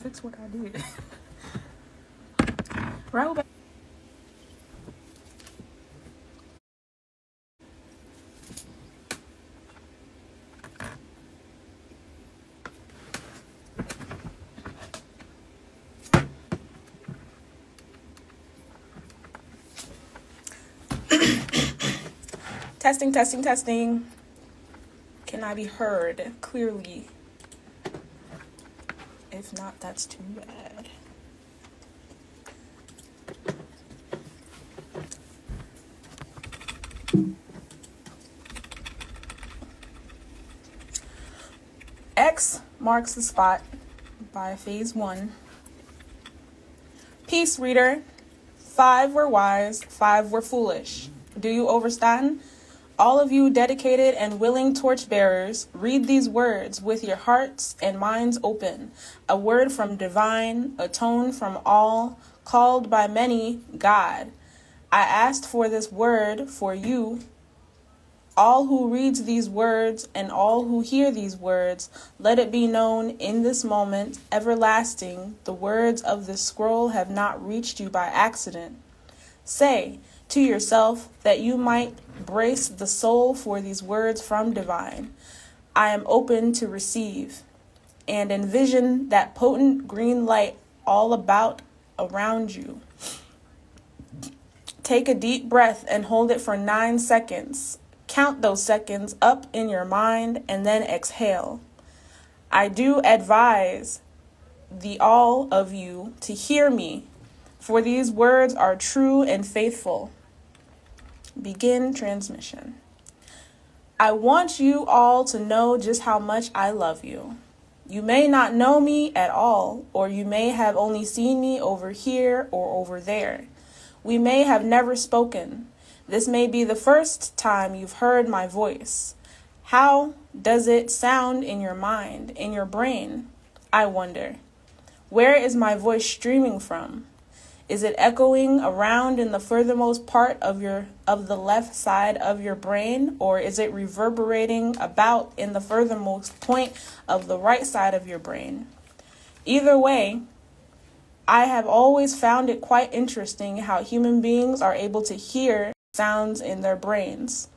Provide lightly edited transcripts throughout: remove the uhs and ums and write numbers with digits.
fix what I did. Right back. Testing, testing, testing. Can I be heard clearly? If not, that's too bad. X marks the spot by Phase 1. Peace, reader. 5 were wise, 5 were foolish. Do you understand? All of you dedicated and willing torchbearers, read these words with your hearts and minds open. A word from divine, a tone from all, called by many, God. I asked for this word for you. All who reads these words and all who hear these words, let it be known in this moment, everlasting, the words of this scroll have not reached you by accident. Say to yourself that you might brace the soul for these words from divine. I am open to receive, and envision that potent green light all about around you. Take a deep breath and hold it for 9 seconds. Count those seconds up in your mind and then exhale. I do advise all of you to hear me, for these words are true and faithful. Begin transmission. I want you all to know just how much I love you. You may not know me at all, or you may have only seen me over here or over there. We may have never spoken. This may be the first time you've heard my voice. How does it sound in your mind, in your brain? I wonder. Where is my voice streaming from? Is it echoing around in the furthermost part of the left side of your brain, or is it reverberating about in the furthermost point of the right side of your brain? Either way, I have always found it quite interesting how human beings are able to hear sounds in their brains.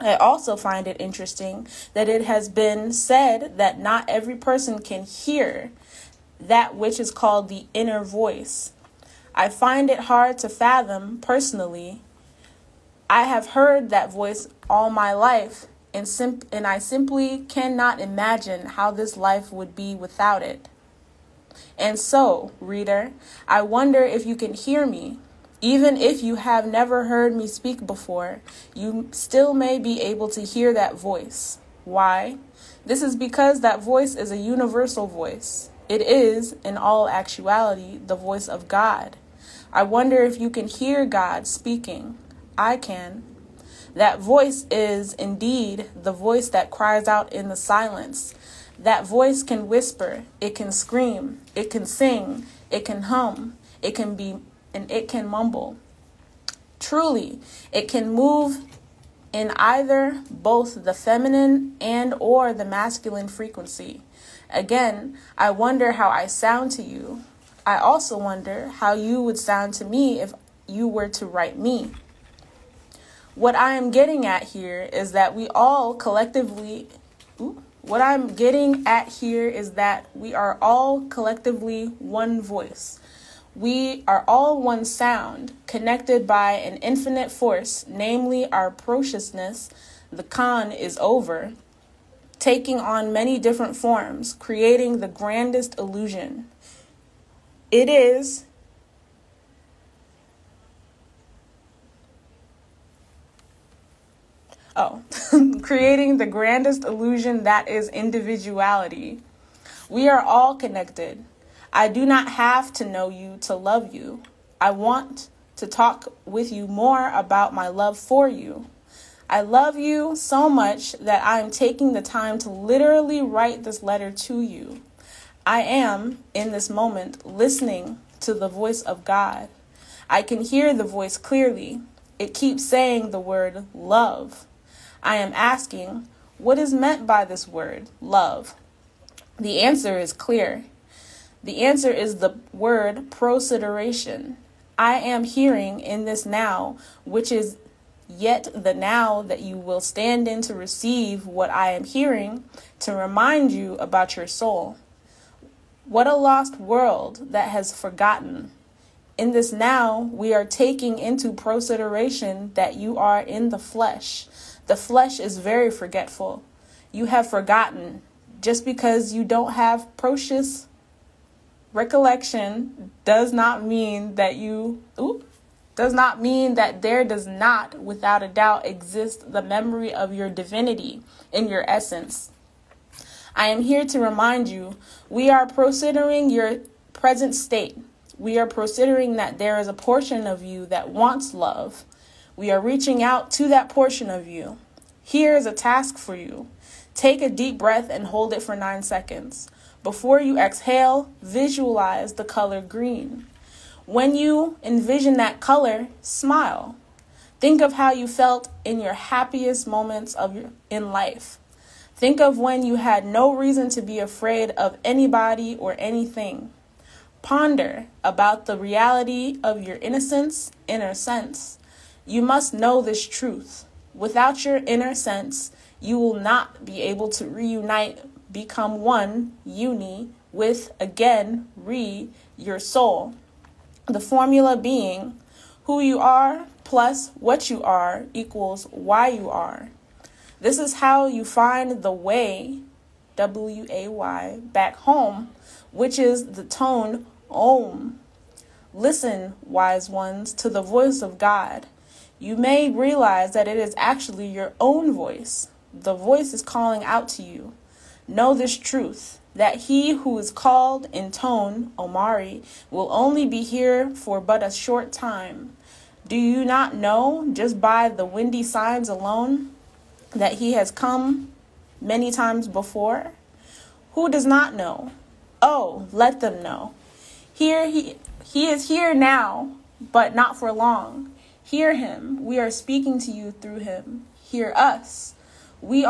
I also find it interesting that it has been said that not every person can hear that which is called the inner voice. I find it hard to fathom personally. I have heard that voice all my life, and I simply cannot imagine how this life would be without it. And so, reader, I wonder if you can hear me. Even if you have never heard me speak before, you still may be able to hear that voice. Why? This is because that voice is a universal voice. It is, in all actuality, the voice of God. I wonder if you can hear God speaking. I can. That voice is indeed the voice that cries out in the silence. That voice can whisper, it can scream, it can sing, it can hum, it can mumble. Truly, it can move in either both the feminine and or the masculine frequency. Again, I wonder how I sound to you. I also wonder how you would sound to me if you were to write me. What I am getting at here is that we are all collectively one voice. We are all one sound, connected by an infinite force, namely our preciousness. The con is over, taking on many different forms, creating the grandest illusion. It is creating the grandest illusion that is individuality. We are all connected. I do not have to know you to love you. I want to talk with you more about my love for you. I love you so much that I am taking the time to literally write this letter to you. I am, in this moment, listening to the voice of God. I can hear the voice clearly. It keeps saying the word love. I am asking, what is meant by this word, love? The answer is clear. The answer is the word proceduration. I am hearing in this now, which is yet the now that you will stand in to receive what I am hearing, to remind you about your soul. What a lost world that has forgotten. In this now, we are taking into consideration that you are in the flesh. The flesh is very forgetful. You have forgotten. Just because you don't have precious recollection does not mean that there does not, without a doubt, exist the memory of your divinity in your essence. I am here to remind you, we are considering your present state. We are considering that there is a portion of you that wants love. We are reaching out to that portion of you. Here is a task for you. Take a deep breath and hold it for 9 seconds. Before you exhale, visualize the color green. When you envision that color, smile. Think of how you felt in your happiest moments in life. Think of when you had no reason to be afraid of anybody or anything. Ponder about the reality of your innocence, inner sense. You must know this truth. Without your inner sense, you will not be able to reunite, become one, uni, with, again, your soul. The formula being, who you are plus what you are equals why you are. This is how you find the way, W-A-Y, back home, which is the tone Om. Listen, wise ones, to the voice of God. You may realize that it is actually your own voice. The voice is calling out to you. Know this truth, that he who is called in tone, Omari, will only be here for but a short time. Do you not know, just by the windy signs alone, that he has come many times before? Who does not know? Oh, let them know. Here he is here now, but not for long. Hear him. We are speaking to you through him. Hear us. We,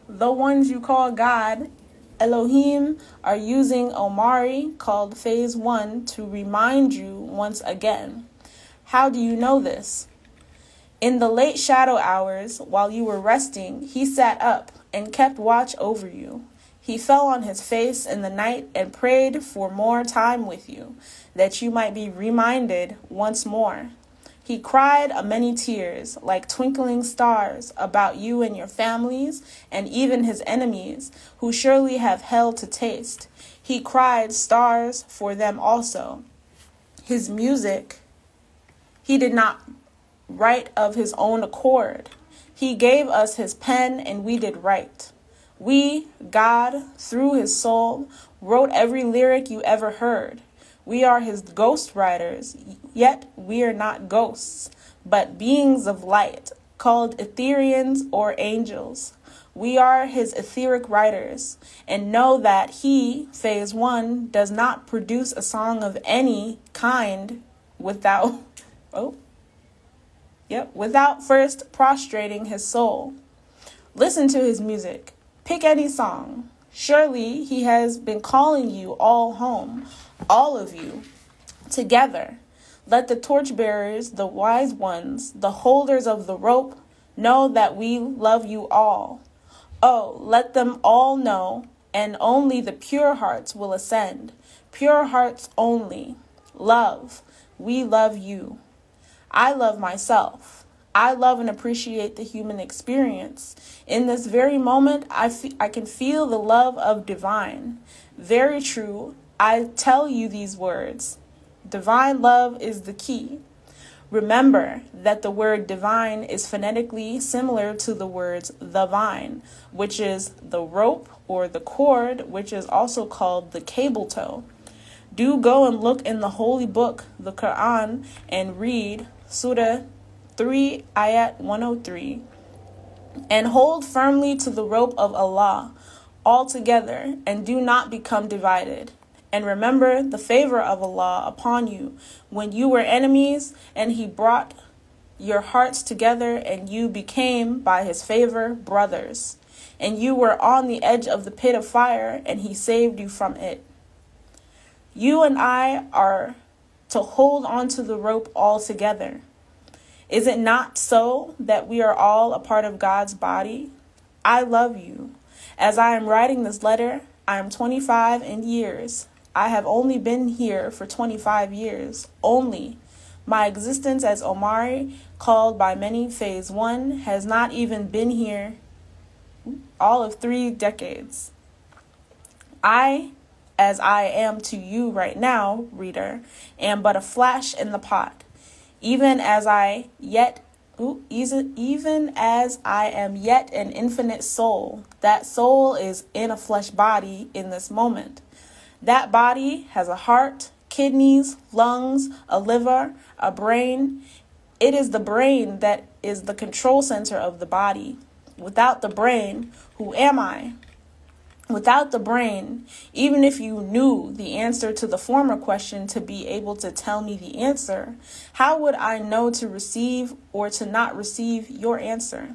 the ones you call God, Elohim, are using Omari, called Phase 1, to remind you once again. How do you know this? In the late shadow hours, while you were resting, he sat up and kept watch over you. He fell on his face in the night and prayed for more time with you, that you might be reminded once more. He cried a many tears, like twinkling stars, about you and your families, and even his enemies, who surely have hell to taste. He cried stars for them also. His music he did not write of his own accord. He gave us his pen, and we did write. We, God, through his soul, wrote every lyric you ever heard. We are his ghost writers, yet we are not ghosts, but beings of light, called Etherians or angels. We are his etheric writers, and know that he, Phase 1, does not produce a song of any kind without first prostrating his soul. Listen to his music. Pick any song. Surely he has been calling you all home, all of you, together. Let the torchbearers, the wise ones, the holders of the rope, know that we love you all. Oh, let them all know, and only the pure hearts will ascend. Pure hearts only. Love. We love you. I love myself. I love and appreciate the human experience. In this very moment, I can feel the love of divine. Very true. I tell you these words. Divine love is the key. Remember that the word divine is phonetically similar to the words the vine, which is the rope or the cord, which is also called the cable tow. Do go and look in the holy book, the Quran, and read Surah 3, Ayat 103. And hold firmly to the rope of Allah all together, and do not become divided. And remember the favor of Allah upon you when you were enemies, and he brought your hearts together, and you became, by his favor, brothers. And you were on the edge of the pit of fire, and he saved you from it. You and I are to hold onto the rope all together. Is it not so that we are all a part of God's body? I love you. As I am writing this letter, I am 25 in years. I have only been here for 25 years. Only. My existence as Omari, called by many Phase 1, has not even been here all of 3 decades. I, as I am to you right now, reader, am but a flash in the pot. Even as I am yet an infinite soul, that soul is in a flesh body in this moment. That body has a heart, kidneys, lungs, a liver, a brain. It is the brain that is the control center of the body. Without the brain, who am I? Without the brain, even if you knew the answer to the former question to be able to tell me the answer, how would I know to receive or to not receive your answer?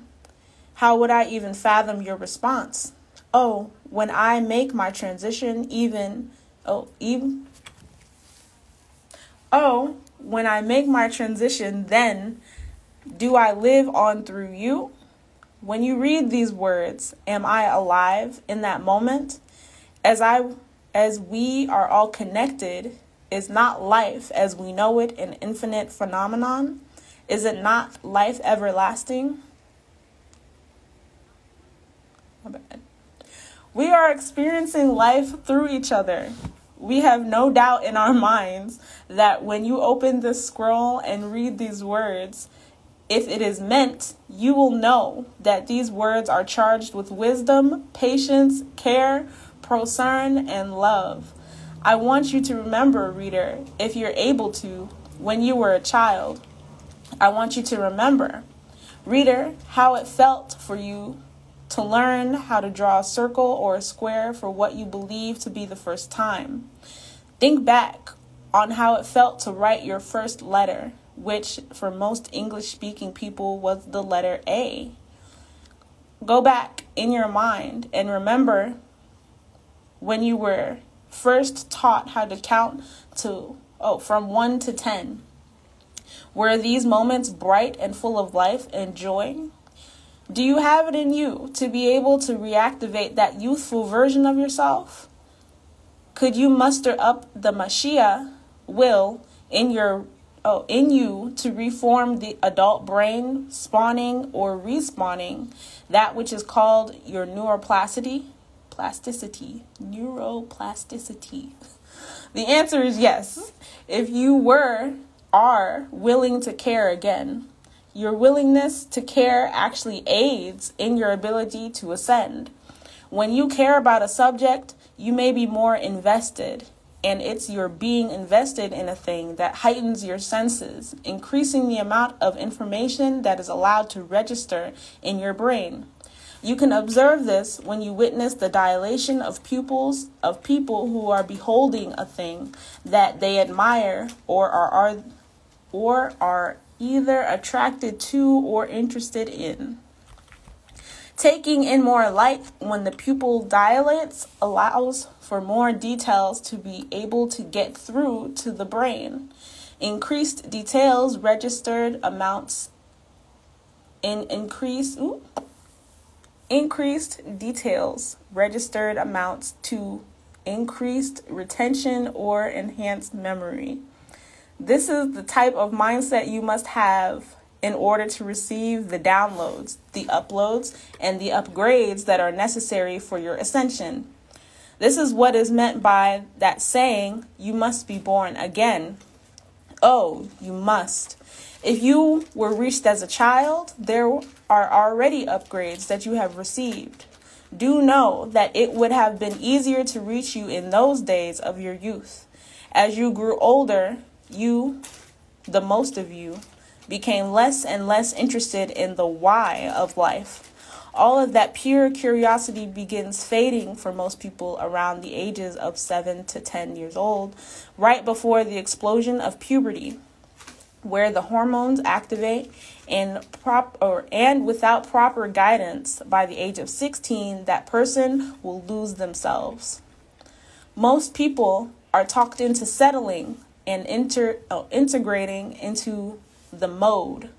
How would I even fathom your response? Oh, when I make my transition, when I make my transition, then do I live on through you? When you read these words, am I alive in that moment? As we are all connected, is not life as we know it an infinite phenomenon? Is it not life everlasting? My bad. We are experiencing life through each other. We have no doubt in our minds that when you open this scroll and read these words, if it is meant, you will know that these words are charged with wisdom, patience, care, concern, and love. I want you to remember, reader, if you're able to, when you were a child. I want you to remember, reader, how it felt for you to learn how to draw a circle or a square for what you believe to be the first time. Think back on how it felt to write your first letter, which for most English-speaking people was the letter A. Go back in your mind and remember when you were first taught how to count from 1 to 10. Were these moments bright and full of life and joy? Do you have it in you to be able to reactivate that youthful version of yourself? Could you muster up the Mashiach will in you to reform the adult brain, spawning or respawning that which is called your neuroplasticity? The answer is yes. If you are willing to care again. Your willingness to care actually aids in your ability to ascend. When you care about a subject, you may be more invested, and it's your being invested in a thing that heightens your senses, increasing the amount of information that is allowed to register in your brain. You can observe this when you witness the dilation of pupils of people who are beholding a thing that they admire or are either attracted to or interested in. Taking in more light when the pupil dilates allows for more details to be able to get through to the brain. Increased details registered amounts to increased retention or enhanced memory. This is the type of mindset you must have in order to receive the downloads, the uploads, and the upgrades that are necessary for your ascension. This is what is meant by that saying, you must be born again. Oh, you must. If you were reached as a child, there are already upgrades that you have received. Do know that it would have been easier to reach you in those days of your youth. As you grew older, the most of you, became less and less interested in the why of life. All of that pure curiosity begins fading for most people around the ages of 7 to 10 years old, right before the explosion of puberty, where the hormones activate and without proper guidance by the age of 16, that person will lose themselves. Most people are talked into settling and integrating into the mode.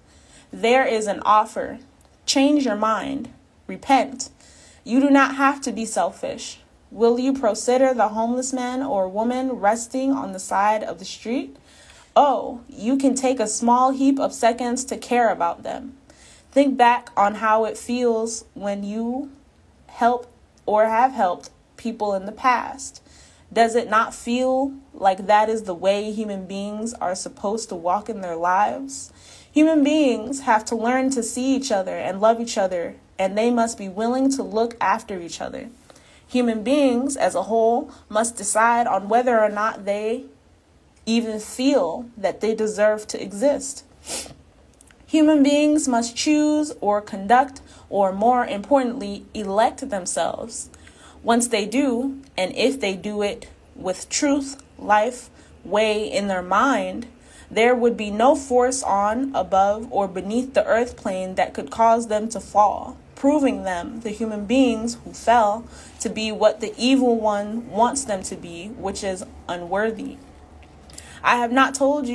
There is an offer. Change your mind. Repent. You do not have to be selfish. Will you consider the homeless man or woman resting on the side of the street? Oh, you can take a small heap of seconds to care about them. Think back on how it feels when you help or have helped people in the past. Does it not feel like that is the way human beings are supposed to walk in their lives? Human beings have to learn to see each other and love each other, and they must be willing to look after each other. Human beings as a whole must decide on whether or not they even feel that they deserve to exist. Human beings must choose or conduct, or more importantly, elect themselves. Once they do, and if they do it with truth, life, way in their mind, there would be no force on, above, or beneath the earth plane that could cause them to fall, proving them, the human beings who fell, to be what the evil one wants them to be, which is unworthy. Have I not told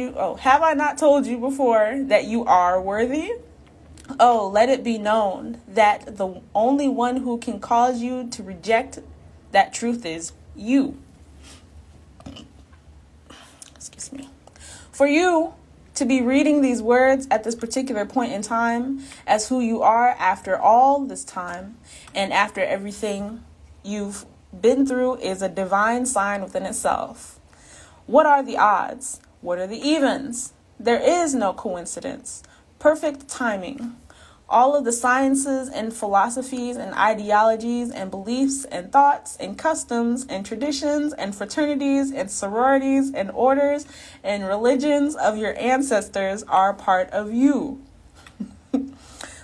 you before that you are worthy? Oh, let it be known that the only one who can cause you to reject that truth is you. Excuse me. For you to be reading these words at this particular point in time as who you are after all this time and after everything you've been through is a divine sign within itself. What are the odds? What are the evens? There is no coincidence. Perfect timing. All of the sciences and philosophies and ideologies and beliefs and thoughts and customs and traditions and fraternities and sororities and orders and religions of your ancestors are part of you.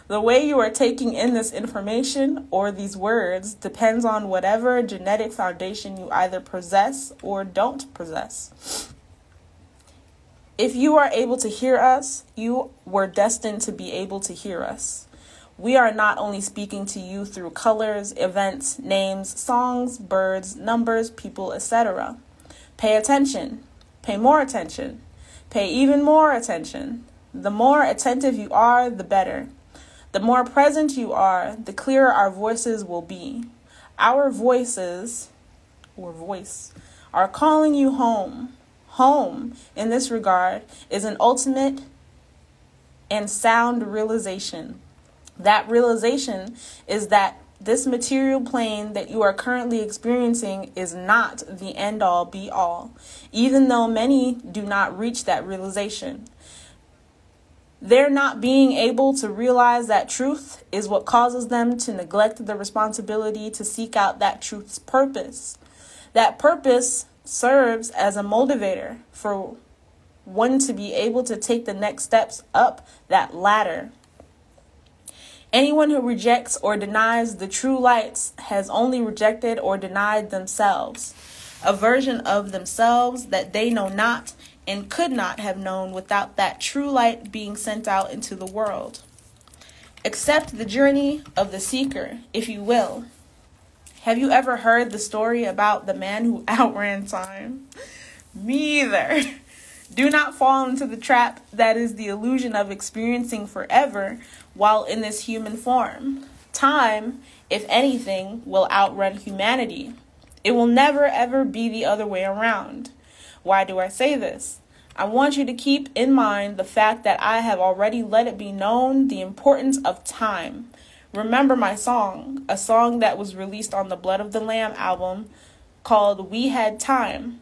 The way you are taking in this information or these words depends on whatever genetic foundation you either possess or don't possess. If you are able to hear us, you were destined to be able to hear us. We are not only speaking to you through colors, events, names, songs, birds, numbers, people, etc. Pay attention. Pay more attention. Pay even more attention. The more attentive you are, the better. The more present you are, the clearer our voices will be. Our voices, or voice, are calling you home. Home, in this regard, is an ultimate and sound realization. That realization is that this material plane that you are currently experiencing is not the end-all, be-all, even though many do not reach that realization. Their not being able to realize that truth is what causes them to neglect the responsibility to seek out that truth's purpose. That purpose serves as a motivator for one to be able to take the next steps up that ladder. Anyone who rejects or denies the true lights has only rejected or denied themselves, a version of themselves that they know not and could not have known without that true light being sent out into the world. Accept the journey of the seeker, if you will. Have you ever heard the story about the man who outran time? Me either. Do not fall into the trap that is the illusion of experiencing forever while in this human form. Time, if anything, will outrun humanity. It will never ever be the other way around. Why do I say this? I want you to keep in mind the fact that I have already let it be known the importance of time. Remember my song, a song that was released on the Blood of the Lamb album called We Had Time.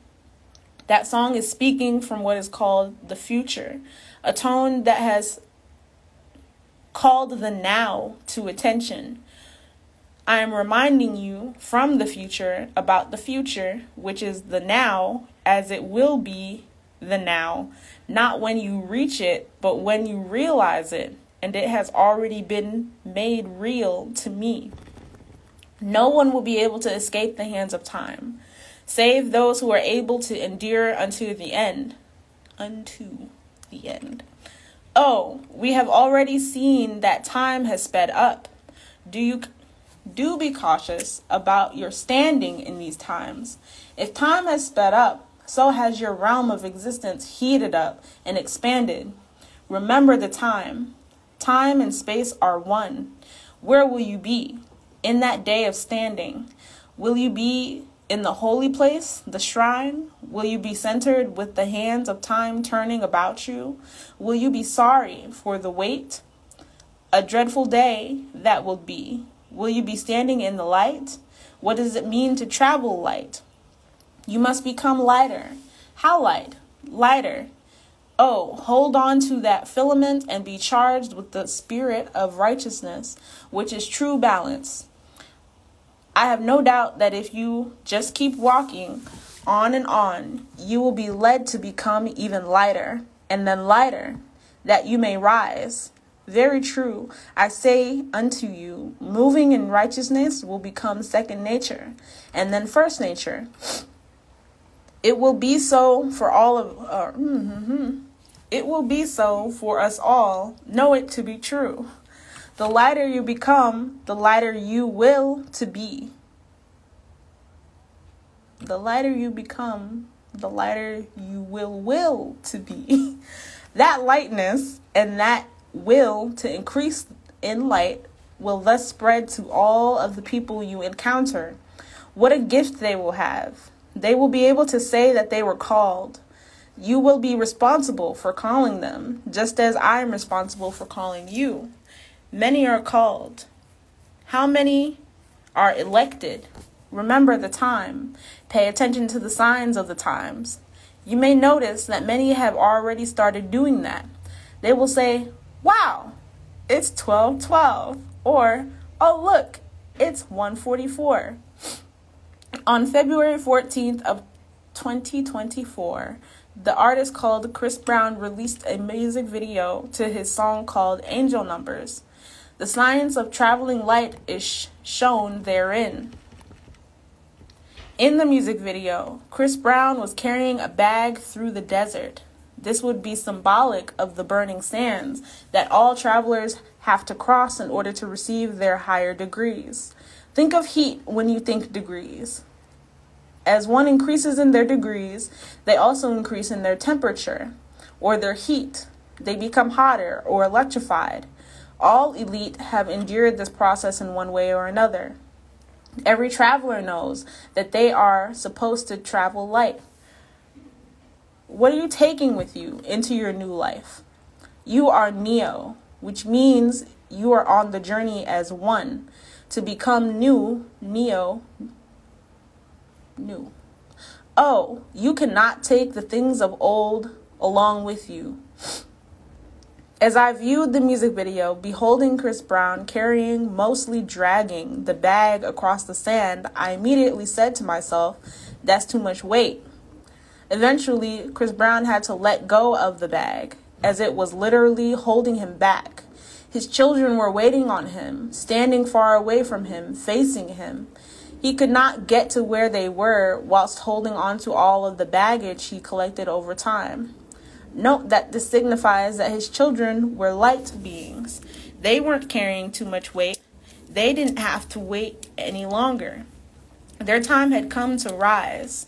That song is speaking from what is called the future, a tone that has called the now to attention. I am reminding you from the future about the future, which is the now, as it will be the now, not when you reach it, but when you realize it, and it has already been made real to me. No one will be able to escape the hands of time, save those who are able to endure unto the end. Unto the end. Oh, we have already seen that time has sped up. Do be cautious about your standing in these times. If time has sped up, so has your realm of existence heated up and expanded. Remember the time. Time and space are one. Where will you be in that day of standing? Will you be in the holy place, the shrine? Will you be centered with the hands of time turning about you? Will you be sorry for the wait? A dreadful day that will be. Will you be standing in the light? What does it mean to travel light? You must become lighter. How light? Lighter. Oh, hold on to that filament and be charged with the spirit of righteousness, which is true balance. I have no doubt that if you just keep walking on and on, you will be led to become even lighter, and then lighter, that you may rise. Very true, I say unto you, moving in righteousness will become second nature, and then first nature. It will be so for all of It will be so for us all. Know it to be true. The lighter you become, the lighter you will to be. The lighter you become, the lighter you will to be. That lightness and that will to increase in light will thus spread to all of the people you encounter. What a gift they will have. They will be able to say that they were called. You will be responsible for calling them, just as I am responsible for calling you. Many are called. How many are elected? Remember the time. Pay attention to the signs of the times. You may notice that many have already started doing that. They will say, wow, it's 12:12, or, oh, look, it's 1:44. On February 14th of 2024, the artist called Chris Brown released a music video to his song called Angel Numbers. The science of traveling light is shown therein. In the music video, Chris Brown was carrying a bag through the desert. This would be symbolic of the burning sands that all travelers have to cross in order to receive their higher degrees. Think of heat when you think degrees. As one increases in their degrees, they also increase in their temperature or their heat. They become hotter or electrified. All elite have endured this process in one way or another. Every traveler knows that they are supposed to travel light. What are you taking with you into your new life? You are Neo, which means you are on the journey as one. To become new, Neo, new. Oh, you cannot take the things of old along with you. As I viewed the music video, beholding Chris Brown carrying, mostly dragging, the bag across the sand, I immediately said to myself, that's too much weight. Eventually, Chris Brown had to let go of the bag, as it was literally holding him back. His children were waiting on him, standing far away from him, facing him. He could not get to where they were whilst holding on to all of the baggage he collected over time. Note that this signifies that his children were light beings. They weren't carrying too much weight. They didn't have to wait any longer. Their time had come to rise,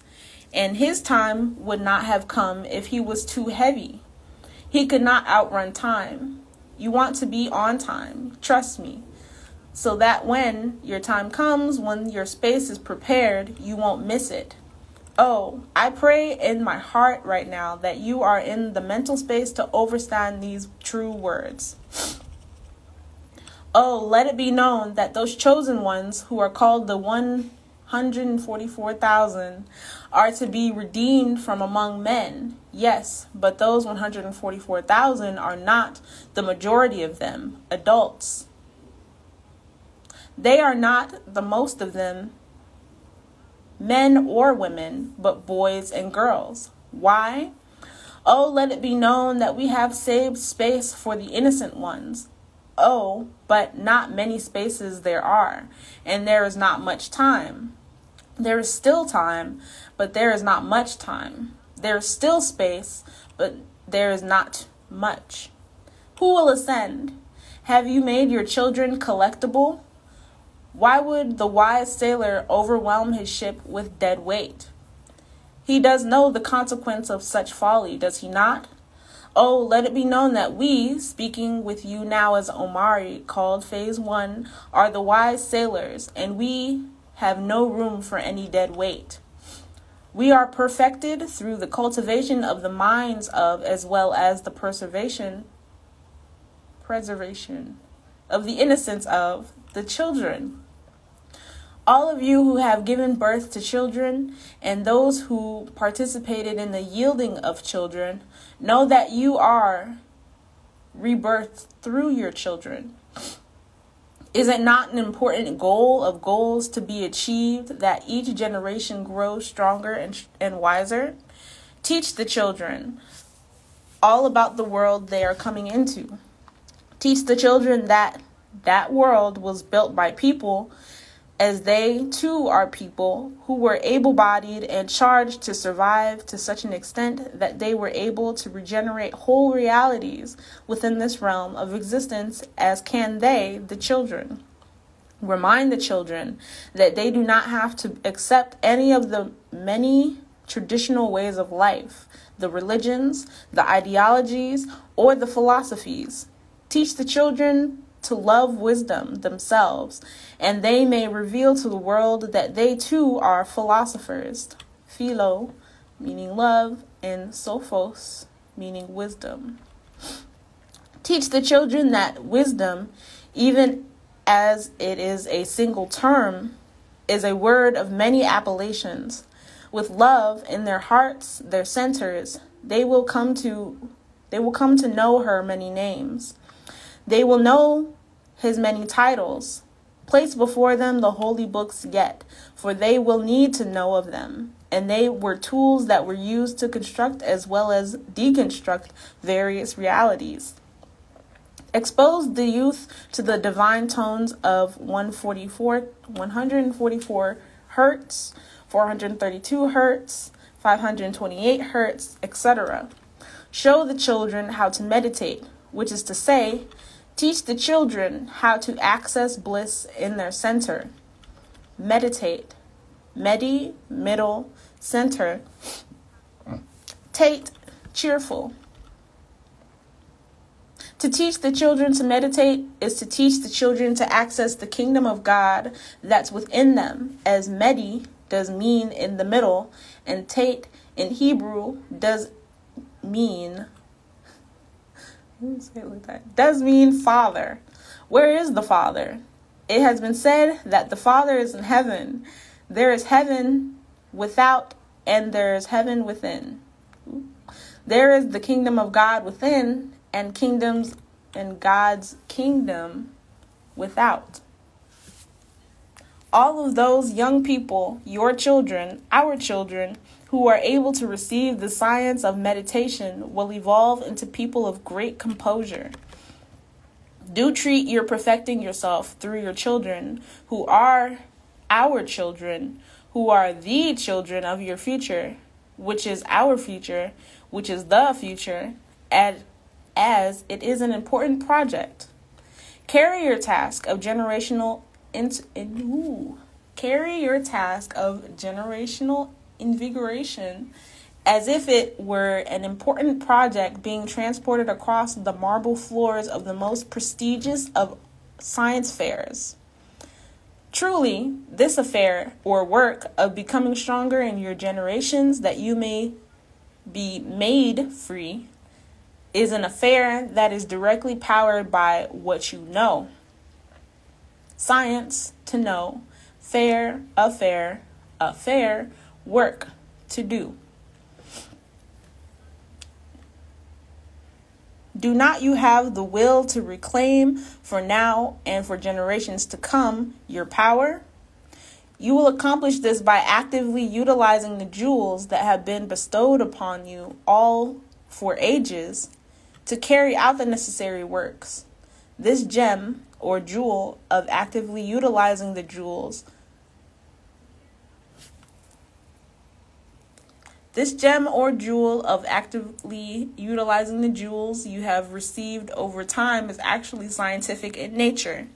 and his time would not have come if he was too heavy. He could not outrun time. You want to be on time, trust me, so that when your time comes, when your space is prepared, you won't miss it. Oh, I pray in my heart right now that you are in the mental space to understand these true words. Oh, let it be known that those chosen ones who are called the 144,000 are to be redeemed from among men. Yes, but those 144,000 are not the majority of them, adults. They are not the most of them, men or women, but boys and girls. Why? Oh, let it be known that we have saved space for the innocent ones. Oh, but not many spaces there are, and there is not much time. There is still time, but there is not much time. There is still space, but there is not much. Who will ascend? Have you made your children collectible? Why would the wise sailor overwhelm his ship with dead weight? He does know the consequence of such folly, does he not? Oh, let it be known that we, speaking with you now as Omari, called Phase 1, are the wise sailors, and we have no room for any dead weight. We are perfected through the cultivation of the minds of, as well as the preservation of the innocence of, the children. All of you who have given birth to children and those who participated in the yielding of children know that you are rebirthed through your children. Is it not an important goal of goals to be achieved that each generation grows stronger and wiser? Teach the children all about the world they are coming into. Teach the children that that world was built by people, as they too are people who were able-bodied and charged to survive to such an extent that they were able to regenerate whole realities within this realm of existence, as can they, the children. Remind the children that they do not have to accept any of the many traditional ways of life, the religions, the ideologies, or the philosophies. Teach the children to love wisdom themselves, and they may reveal to the world that they too are philosophers. Philo, meaning love, and sophos, meaning wisdom. Teach the children that wisdom, even as it is a single term, is a word of many appellations. With love in their hearts, their centers, they will come to know her many names. They will know his many titles. Place before them the holy books yet, for they will need to know of them. And they were tools that were used to construct as well as deconstruct various realities. Expose the youth to the divine tones of 144 hertz, 432 hertz, 528 hertz, etc. Show the children how to meditate, which is to say, teach the children how to access bliss in their center. Meditate. Medi, middle, center. Tate, cheerful. To teach the children to meditate is to teach the children to access the kingdom of God that's within them, as Medi does mean in the middle, and Tate in Hebrew does mean Father. Where is the Father? It has been said that the Father is in heaven. There is heaven without, and there is heaven within. There is the kingdom of God within, and kingdoms and God's kingdom without. All of those young people, your children, our children, who are able to receive the science of meditation will evolve into people of great composure. Do treat your perfecting yourself through your children, who are our children, who are the children of your future, which is our future, which is the future, as it is an important project. Carry your task of generational invigoration as if it were an important project being transported across the marble floors of the most prestigious of science fairs. Truly, this affair or work of becoming stronger in your generations that you may be made free is an affair that is directly powered by what you know. Science, to know. Fair, affair, work, to do. Do not you have the will to reclaim for now and for generations to come your power? You will accomplish this by actively utilizing the jewels that have been bestowed upon you all for ages to carry out the necessary works. This gem or jewel of actively utilizing the jewels This gem or jewel of actively utilizing the jewels you have received over time is actually scientific in nature.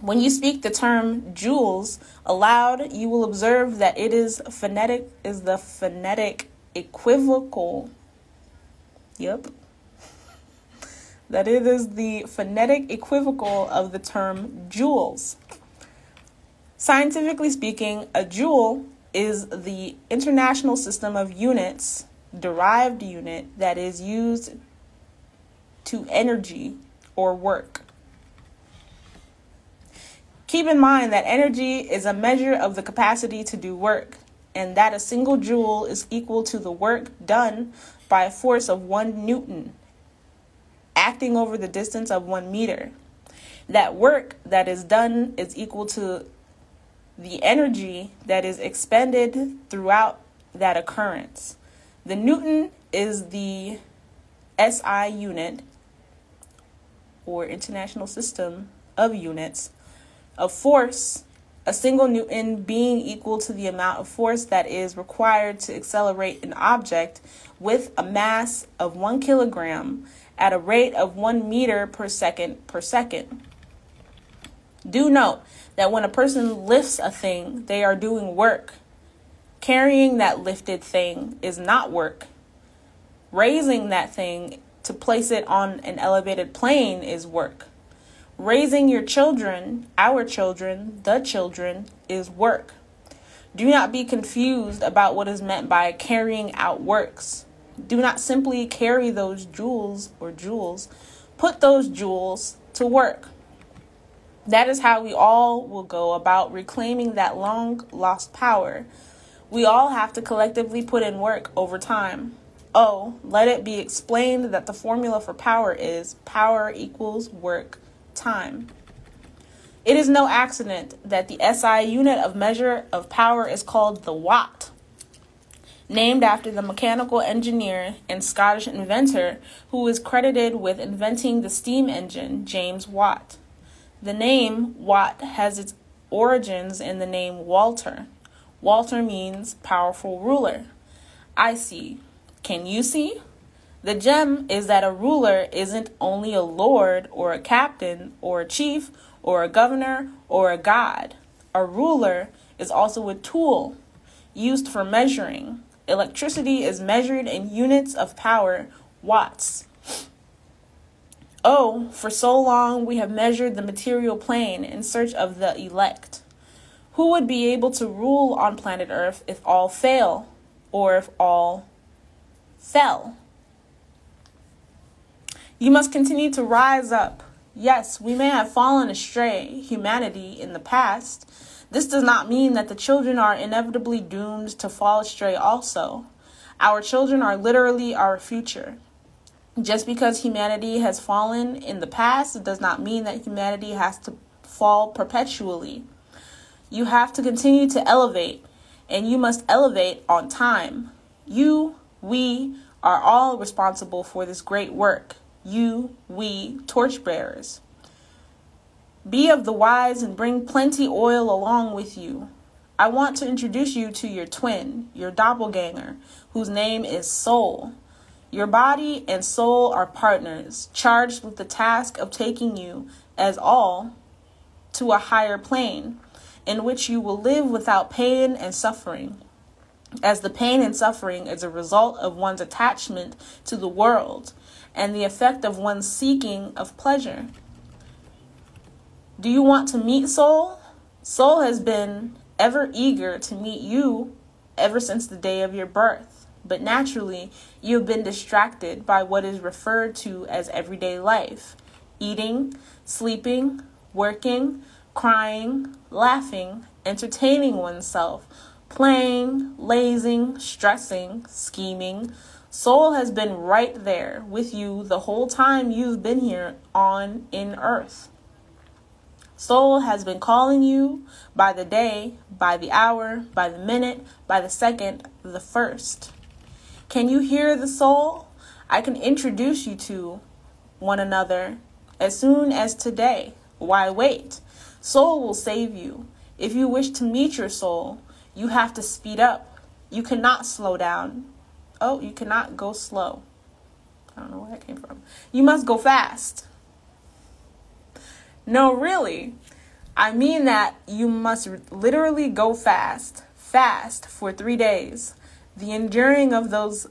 When you speak the term joules aloud, you will observe that it is the phonetic equivocal. Yep. That it is the phonetic equivocal of the term joules. Scientifically speaking, a joule is the international system of units, derived unit, that is used to energy or work. Keep in mind that energy is a measure of the capacity to do work, and that a single joule is equal to the work done by a force of 1 Newton, acting over the distance of 1 meter. That work that is done is equal to the energy that is expended throughout that occurrence. The Newton is the SI unit, or International System of Units, of force, a single Newton being equal to the amount of force that is required to accelerate an object with a mass of 1 kilogram at a rate of 1 meter per second. Do note that when a person lifts a thing, they are doing work. Carrying that lifted thing is not work. Raising that thing to place it on an elevated plane is work. Raising your children, our children, the children, is work. Do not be confused about what is meant by carrying out works. Do not simply carry those joules. Put those joules to work. That is how we all will go about reclaiming that long lost power. We all have to collectively put in work over time. Oh, let it be explained that the formula for power is power equals work time. It is no accident that the SI unit of measure of power is called the watt, named after the mechanical engineer and Scottish inventor who is credited with inventing the steam engine, James Watt. The name Watt has its origins in the name Walter. Walter means powerful ruler. I see. Can you see? The gem is that a ruler isn't only a lord or a captain or a chief or a governor or a god. A ruler is also a tool used for measuring. Electricity is measured in units of power, watts. Oh, for so long we have measured the material plane in search of the elect. Who would be able to rule on planet Earth if all fail, or if all fell? You must continue to rise up. Yes, we may have fallen astray, humanity, in the past. This does not mean that the children are inevitably doomed to fall astray also. Our children are literally our future. Just because humanity has fallen in the past, it does not mean that humanity has to fall perpetually. You have to continue to elevate, and you must elevate on time. We are all responsible for this great work. We, torchbearers. Be of the wise and bring plenty oil along with you. I want to introduce you to your twin, your doppelganger, whose name is soul. Your body and soul are partners, charged with the task of taking you, as all, to a higher plane, in which you will live without pain and suffering, as the pain and suffering is a result of one's attachment to the world and the effect of one's seeking of pleasure. Do you want to meet soul? Soul has been ever eager to meet you ever since the day of your birth, but naturally you have been distracted by what is referred to as everyday life: eating, sleeping, working, crying, laughing, entertaining oneself, playing, lazing, stressing, scheming. Soul has been right there with you the whole time you've been here in earth. Soul has been calling you by the day, by the hour, by the minute, by the second, the first. Can you hear the soul? I can introduce you to one another as soon as today. Why wait? Soul will save you. If you wish to meet your soul, you have to speed up. You cannot slow down. Oh, you cannot go slow. I don't know where that came from. You must go fast. No, really. I mean that you must literally go fast for 3 days. The enduring of those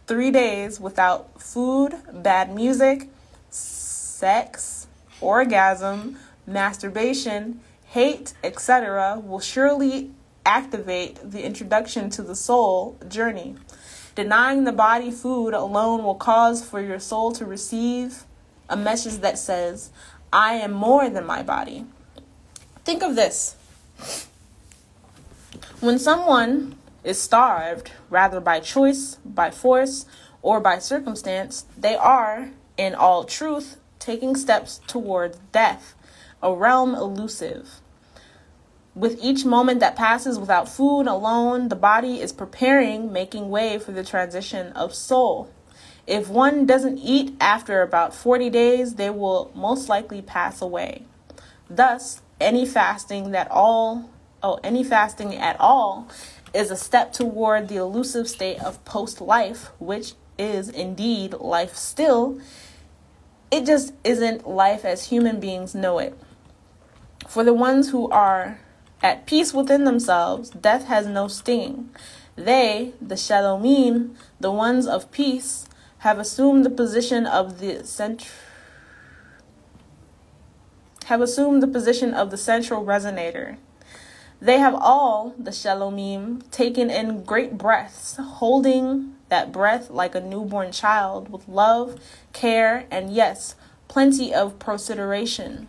3 days without food, bad music, sex, orgasm, masturbation, hate, etc. will surely activate the introduction to the soul journey. Denying the body food alone will cause for your soul to receive a message that says, I am more than my body. Think of this. When someone is starved, rather by choice, by force, or by circumstance, they are, in all truth, taking steps toward death, a realm elusive. With each moment that passes without food alone, the body is preparing, making way for the transition of soul. If one doesn't eat after about 40 days, they will most likely pass away. Thus, any fasting at all is a step toward the elusive state of post-life, which is indeed life still. It just isn't life as human beings know it. For the ones who are at peace within themselves, death has no sting. They, the Shalomim, the ones of peace, have assumed the position of the central resonator. They have all, the Shalomim, taken in great breaths, holding that breath like a newborn child with love, care, and yes, plenty of consideration.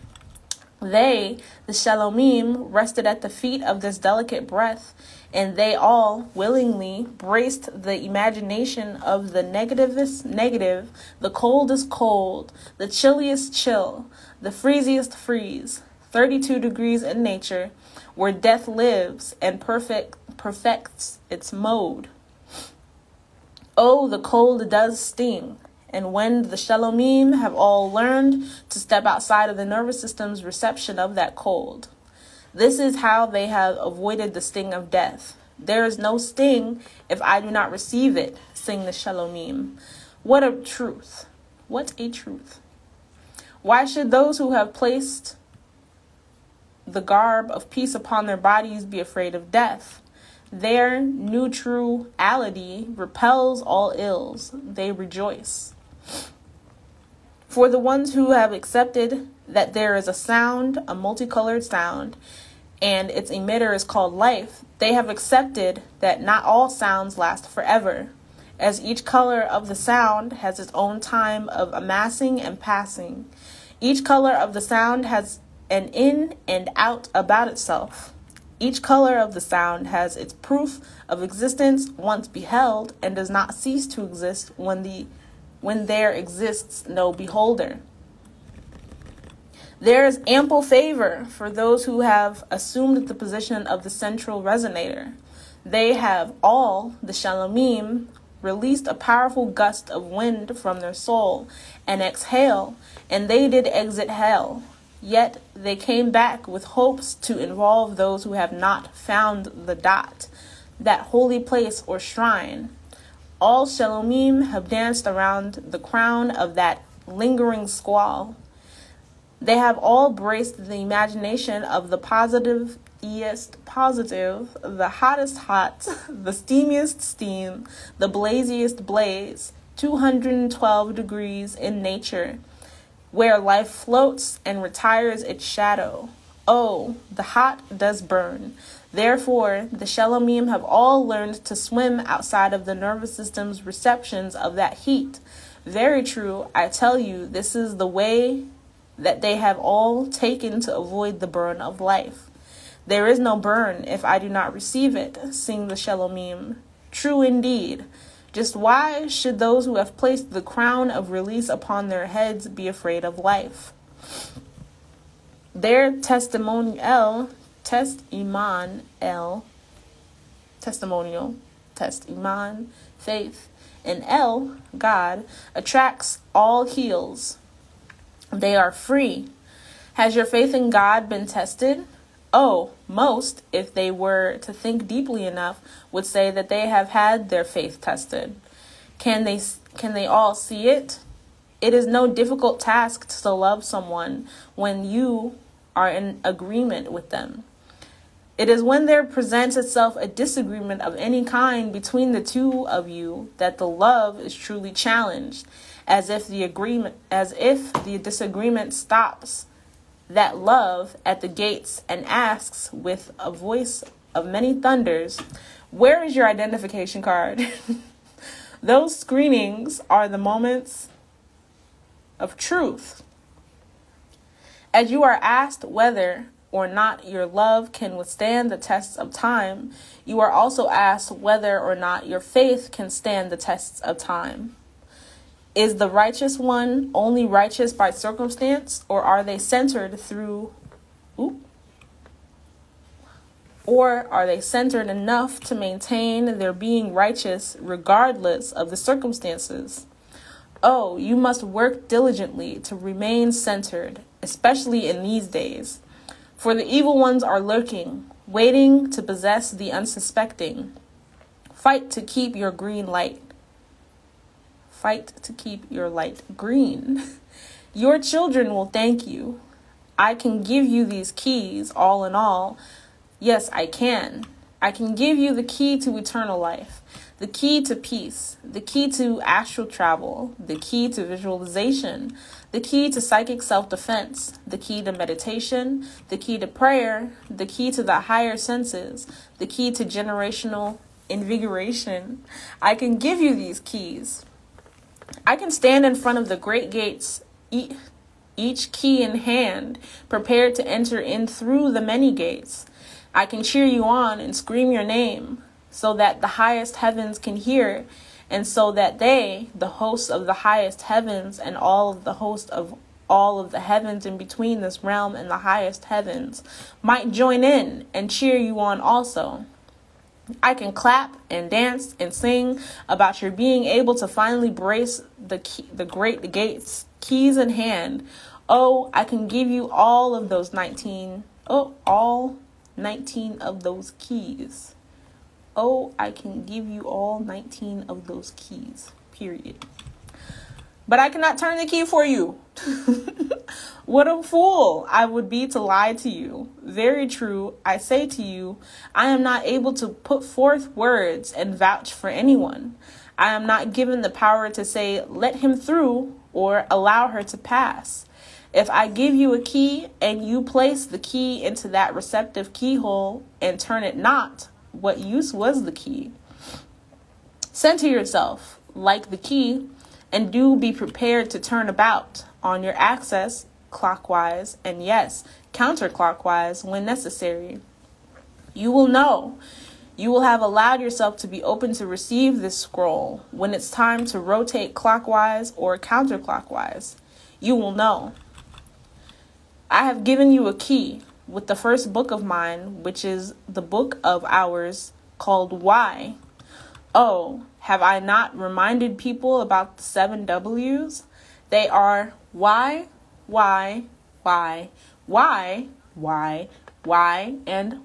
They, the Shalomim, rested at the feet of this delicate breath, and they all willingly braced the imagination of the negativest negative, the coldest cold, the chilliest chill, the freeziest freeze, 32 degrees in nature, where death lives and perfects its mode. Oh, the cold does sting. And when the Shalomim have all learned to step outside of the nervous system's reception of that cold, this is how they have avoided the sting of death. There is no sting if I do not receive it, sing the Shalomim. What a truth. What a truth. Why should those who have placed the garb of peace upon their bodies be afraid of death? Their neutrality repels all ills. They rejoice. For the ones who have accepted that there is a sound, a multicolored sound, and its emitter is called life, they have accepted that not all sounds last forever, as each color of the sound has its own time of amassing and passing. Each color of the sound has an in and out about itself. Each color of the sound has its proof of existence once beheld and does not cease to exist when there exists no beholder. There is ample favor for those who have assumed the position of the central resonator. They have all, the Shalomim, released a powerful gust of wind from their soul and exhale, and they did exit hell. Yet they came back with hopes to involve those who have not found the dot, that holy place or shrine. All Shalomim have danced around the crown of that lingering squall. They have all braced the imagination of the positiviest positive, the hottest hot, the steamiest steam, the blaziest blaze, 212 degrees in nature, where life floats and retires its shadow. Oh, the hot does burn. Therefore, the Shalomim have all learned to swim outside of the nervous system's receptions of that heat. Very true, I tell you, this is the way that they have all taken to avoid the burn of life. There is no burn if I do not receive it, sing the Shalomim. True indeed. Just why should those who have placed the crown of release upon their heads be afraid of life? Their testimonial, faith, and El, God, attracts all heels. They are free. Has your faith in God been tested? Oh, most, if they were to think deeply enough, would say that they have had their faith tested. Can they all see it? It is no difficult task to love someone when you are in agreement with them. It is when there presents itself a disagreement of any kind between the two of you that the love is truly challenged, as if the disagreement stops that love at the gates and asks with a voice of many thunders, "Where is your identification card?" Those screenings are the moments of truth. As you are asked whether or not your love can withstand the tests of time, you are also asked whether or not your faith can stand the tests of time. Is the righteous one only righteous by circumstance, or are they centered enough to maintain their being righteous regardless of the circumstances? Oh, you must work diligently to remain centered, especially in these days. For the evil ones are lurking, waiting to possess the unsuspecting. Fight to keep your green light. Fight to keep your light green. Your children will thank you. I can give you these keys, all in all. Yes, I can. I can give you the key to eternal life, the key to peace, the key to astral travel, the key to visualization, the key to psychic self-defense, the key to meditation, the key to prayer, the key to the higher senses, the key to generational invigoration. I can give you these keys. I can stand in front of the great gates, each key in hand, prepared to enter in through the many gates. I can cheer you on and scream your name so that the highest heavens can hear, and so that they, the hosts of the highest heavens and all of the hosts of all of the heavens in between this realm and the highest heavens, might join in and cheer you on also. I can clap and dance and sing about your being able to finally brace the great gates, keys in hand. Oh, I can give you all 19 of those keys. Oh, I can give you all 19 of those keys, period. But I cannot turn the key for you. What a fool I would be to lie to you. Very true, I say to you, I am not able to put forth words and vouch for anyone. I am not given the power to say, let him through, or allow her to pass. If I give you a key and you place the key into that receptive keyhole and turn it not, what use was the key? Center yourself like the key, and do be prepared to turn about on your axis clockwise and yes, counterclockwise when necessary. You will know. You will have allowed yourself to be open to receive this scroll when it's time to rotate clockwise or counterclockwise. You will know. I have given you a key with the first book of mine, which is the book of ours called Why. Oh, have I not reminded people about the 7 W's? They are why, and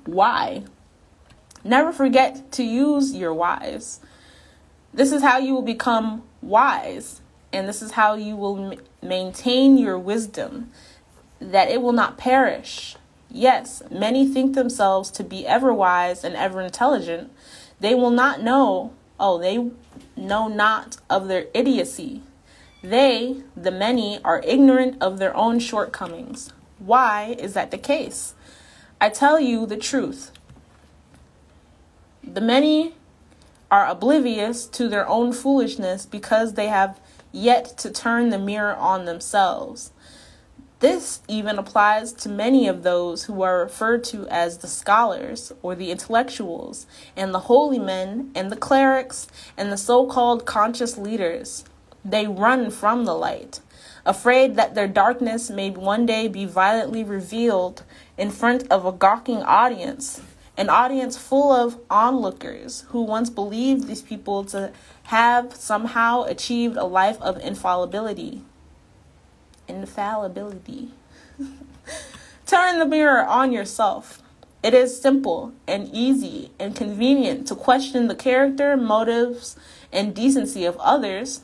why. Never forget to use your whys. This is how you will become wise, and this is how you will maintain your wisdom, that it will not perish. Yes, many think themselves to be ever wise and ever intelligent. They will not know. They know not of their idiocy. They, the many, are ignorant of their own shortcomings. Why is that the case? I tell you the truth. The many are oblivious to their own foolishness because they have yet to turn the mirror on themselves. This even applies to many of those who are referred to as the scholars or the intellectuals and the holy men and the clerics and the so-called conscious leaders. They run from the light, afraid that their darkness may one day be violently revealed in front of a gawking audience, an audience full of onlookers who once believed these people to have somehow achieved a life of infallibility. Turn the mirror on yourself. It is simple and easy and convenient to question the character, motives, and decency of others.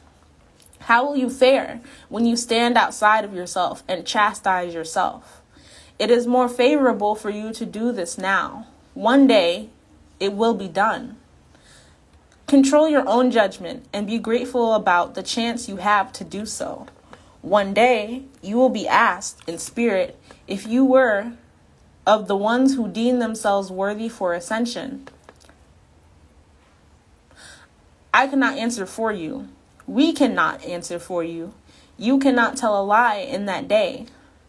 How will you fare when you stand outside of yourself and chastise yourself? It is more favorable for you to do this now. One day, it will be done. Control your own judgment and be grateful about the chance you have to do so. One day, you will be asked in spirit if you were of the ones who deem themselves worthy for ascension. I cannot answer for you. We cannot answer for you. You cannot tell a lie in that day.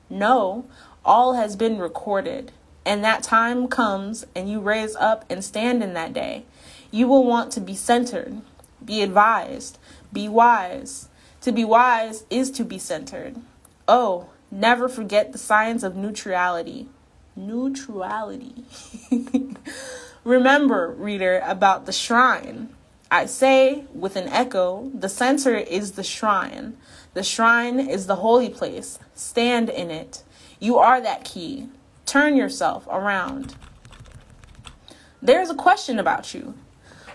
No, all has been recorded. And that time comes and you raise up and stand in that day. You will want to be centered, be advised, be wise. To be wise is to be centered. Oh, never forget the science of neutrality. Neutrality. Remember, reader, about the shrine. I say, with an echo, the center is the shrine. The shrine is the holy place. Stand in it. You are that key. Turn yourself around. There's a question about you.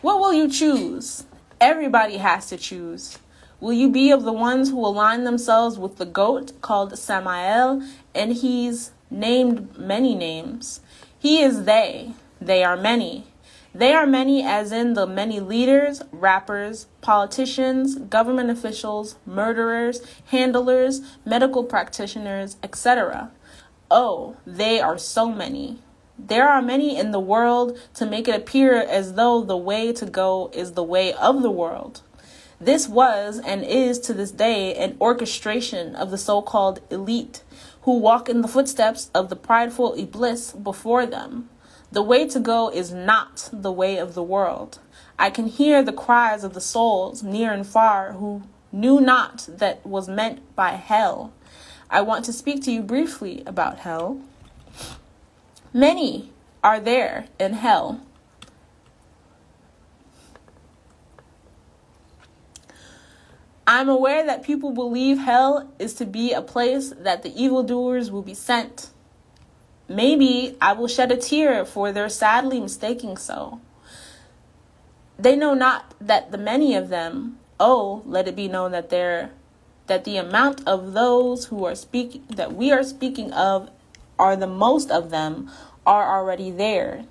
What will you choose? Everybody has to choose. Will you be of the ones who align themselves with the goat called Samael, and he's named many names? He is they. They are many. They are many as in the many leaders, rappers, politicians, government officials, murderers, handlers, medical practitioners, etc. Oh, they are so many. There are many in the world to make it appear as though the way to go is the way of the world. This was and is to this day an orchestration of the so-called elite who walk in the footsteps of the prideful Iblis before them. The way to go is not the way of the world. I can hear the cries of the souls near and far who knew not that was meant by hell. I want to speak to you briefly about hell. Many are there in hell. I'm aware that people believe hell is to be a place that the evildoers will be sent. Maybe I will shed a tear for their sadly mistaking so. They know not that the many of them, oh, let it be known that the amount of those who are that we are speaking of are the most of them are already there.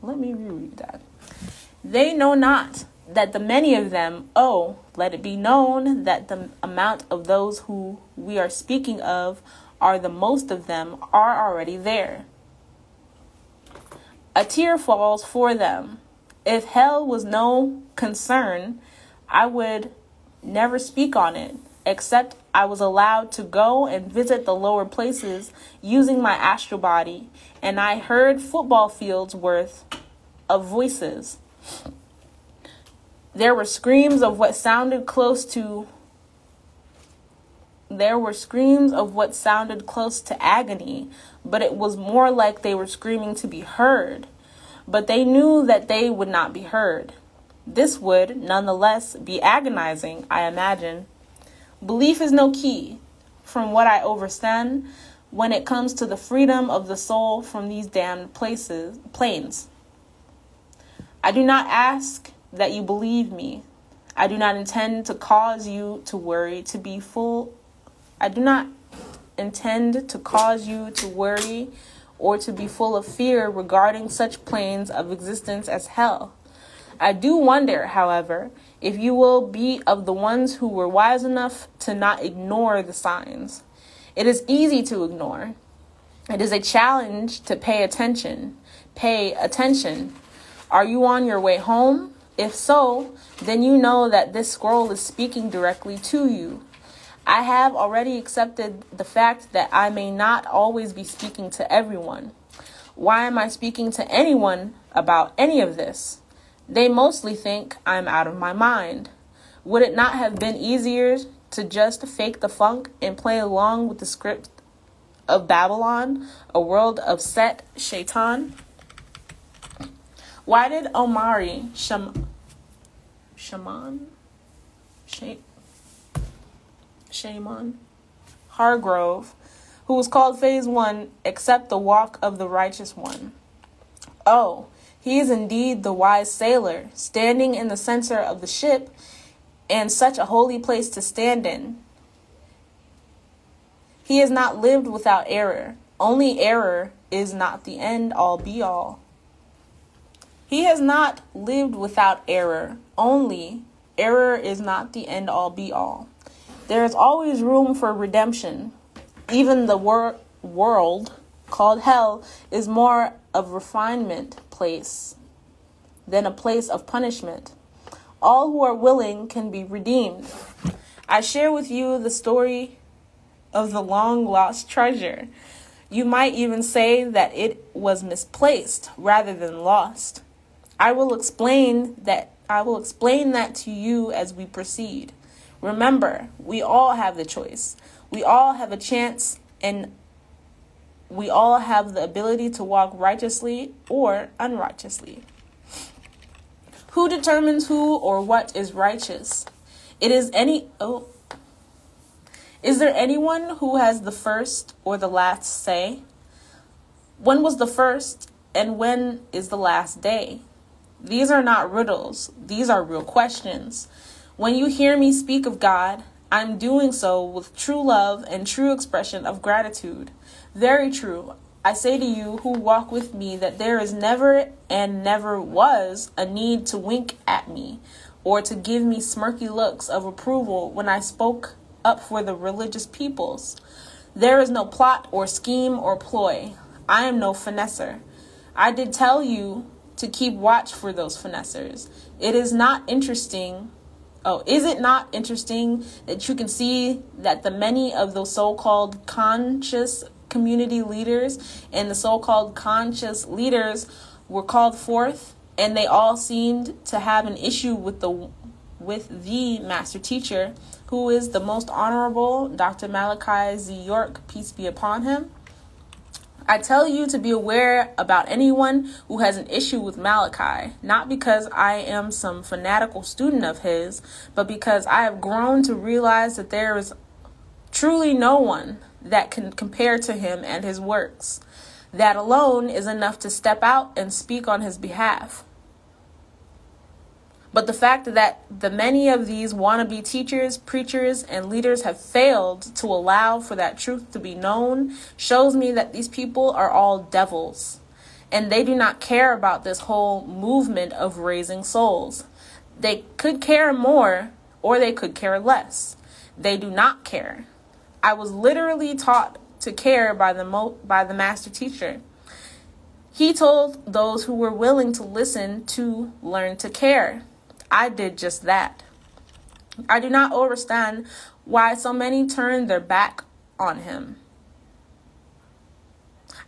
Let me reread that. They know not that the many of them, oh, let it be known that the amount of those who we are speaking of are the most of them are already there. A tear falls for them. If hell was no concern, I would never speak on it, except I was allowed to go and visit the lower places using my astral body, and I heard football fields worth of voices. There were screams of what sounded close to agony, but it was more like they were screaming to be heard. But they knew that they would not be heard. This would, nonetheless, be agonizing, I imagine. Belief is no key, from what I understand, when it comes to the freedom of the soul from these damned planes. I do not ask that you believe me. I do not intend to cause you to worry or to be full of fear regarding such planes of existence as hell. I do wonder, however, if you will be of the ones who were wise enough to not ignore the signs. It is easy to ignore. It is a challenge to pay attention. Pay attention. Are you on your way home? If so, then you know that this scroll is speaking directly to you. I have already accepted the fact that I may not always be speaking to everyone. Why am I speaking to anyone about any of this? They mostly think I'm out of my mind. Would it not have been easier to just fake the funk and play along with the script of Babylon, a world of Set Shaitan? Why did Omari Shaman Hargrove, who was called Phase 1, accept the walk of the righteous one? Oh, he is indeed the wise sailor, standing in the center of the ship, and such a holy place to stand in. He has not lived without error. Only error is not the end all be all. He has not lived without error. Only error is not the end all be all. There is always room for redemption. Even the world called hell is more of refinement place than a place of punishment. All who are willing can be redeemed. I share with you the story of the long lost treasure. You might even say that it was misplaced rather than lost. I will explain that to you as we proceed. Remember, we all have the choice. We all have a chance, and we all have the ability to walk righteously or unrighteously. Who determines who or what is righteous? Is there anyone who has the first or the last say? When was the first and when is the last day? These are not riddles. These are real questions. When you hear me speak of God, I'm doing so with true love and true expression of gratitude. Very true. I say to you who walk with me that there is never and never was a need to wink at me or to give me smirky looks of approval when I spoke up for the religious peoples. There is no plot or scheme or ploy. I am no finesser. I did tell you to keep watch for those finessers. Is it not interesting that you can see that the many of those so-called conscious community leaders and the so-called conscious leaders were called forth, and they all seemed to have an issue with the master teacher, who is the most honorable Dr. Malachi Z. York, peace be upon him? I tell you to be aware about anyone who has an issue with Malachi, not because I am some fanatical student of his, but because I have grown to realize that there is truly no one that can compare to him and his works. That alone is enough to step out and speak on his behalf. But the fact that the many of these wannabe teachers, preachers, and leaders have failed to allow for that truth to be known shows me that these people are all devils, and they do not care about this whole movement of raising souls. They could care more, or they could care less. They do not care. I was literally taught to care by the master teacher. He told those who were willing to listen to learn to care. I did just that. I do not understand why so many turned their back on him.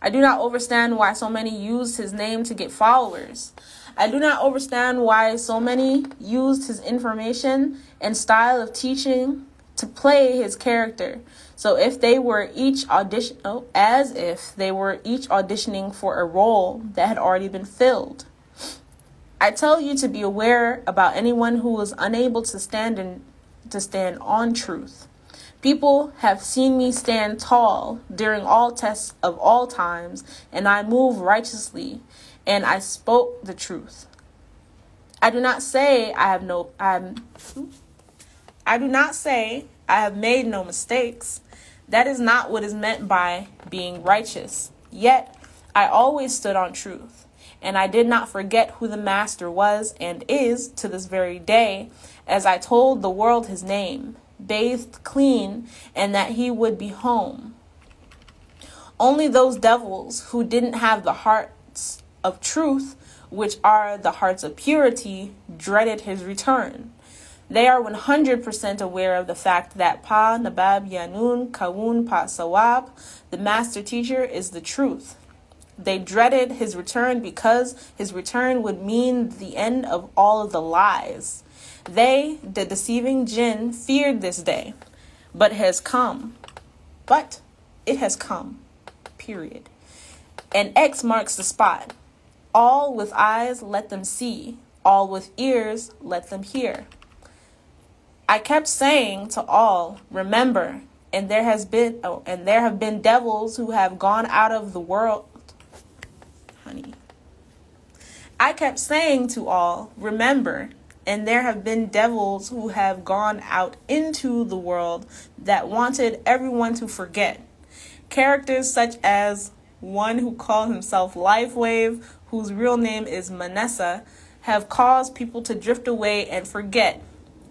I do not understand why so many used his name to get followers. I do not understand why so many used his information and style of teaching to play his character. So if they were each as if they were each auditioning for a role that had already been filled. I tell you to be aware about anyone who is unable to stand on truth. People have seen me stand tall during all tests of all times, and I move righteously, and I spoke the truth. I do not say I have made no mistakes. That is not what is meant by being righteous. Yet I always stood on truth. And I did not forget who the master was and is to this very day, as I told the world his name, bathed clean, and that he would be home. Only those devils who didn't have the hearts of truth, which are the hearts of purity, dreaded his return. They are 100% aware of the fact that Pa Nabab Yanun Kawun Pa Sawab, the master teacher, is the truth. They dreaded his return because his return would mean the end of all of the lies. They, the deceiving jinn, feared this day, but it has come. Period. And X marks the spot. All with eyes, let them see. All with ears, let them hear. I kept saying to all, remember, and there have been devils who have gone out of the world. I kept saying to all, remember, and there have been devils who have gone out into the world that wanted everyone to forget. Characters such as one who calls himself Lifewave, whose real name is Manessa, have caused people to drift away and forget.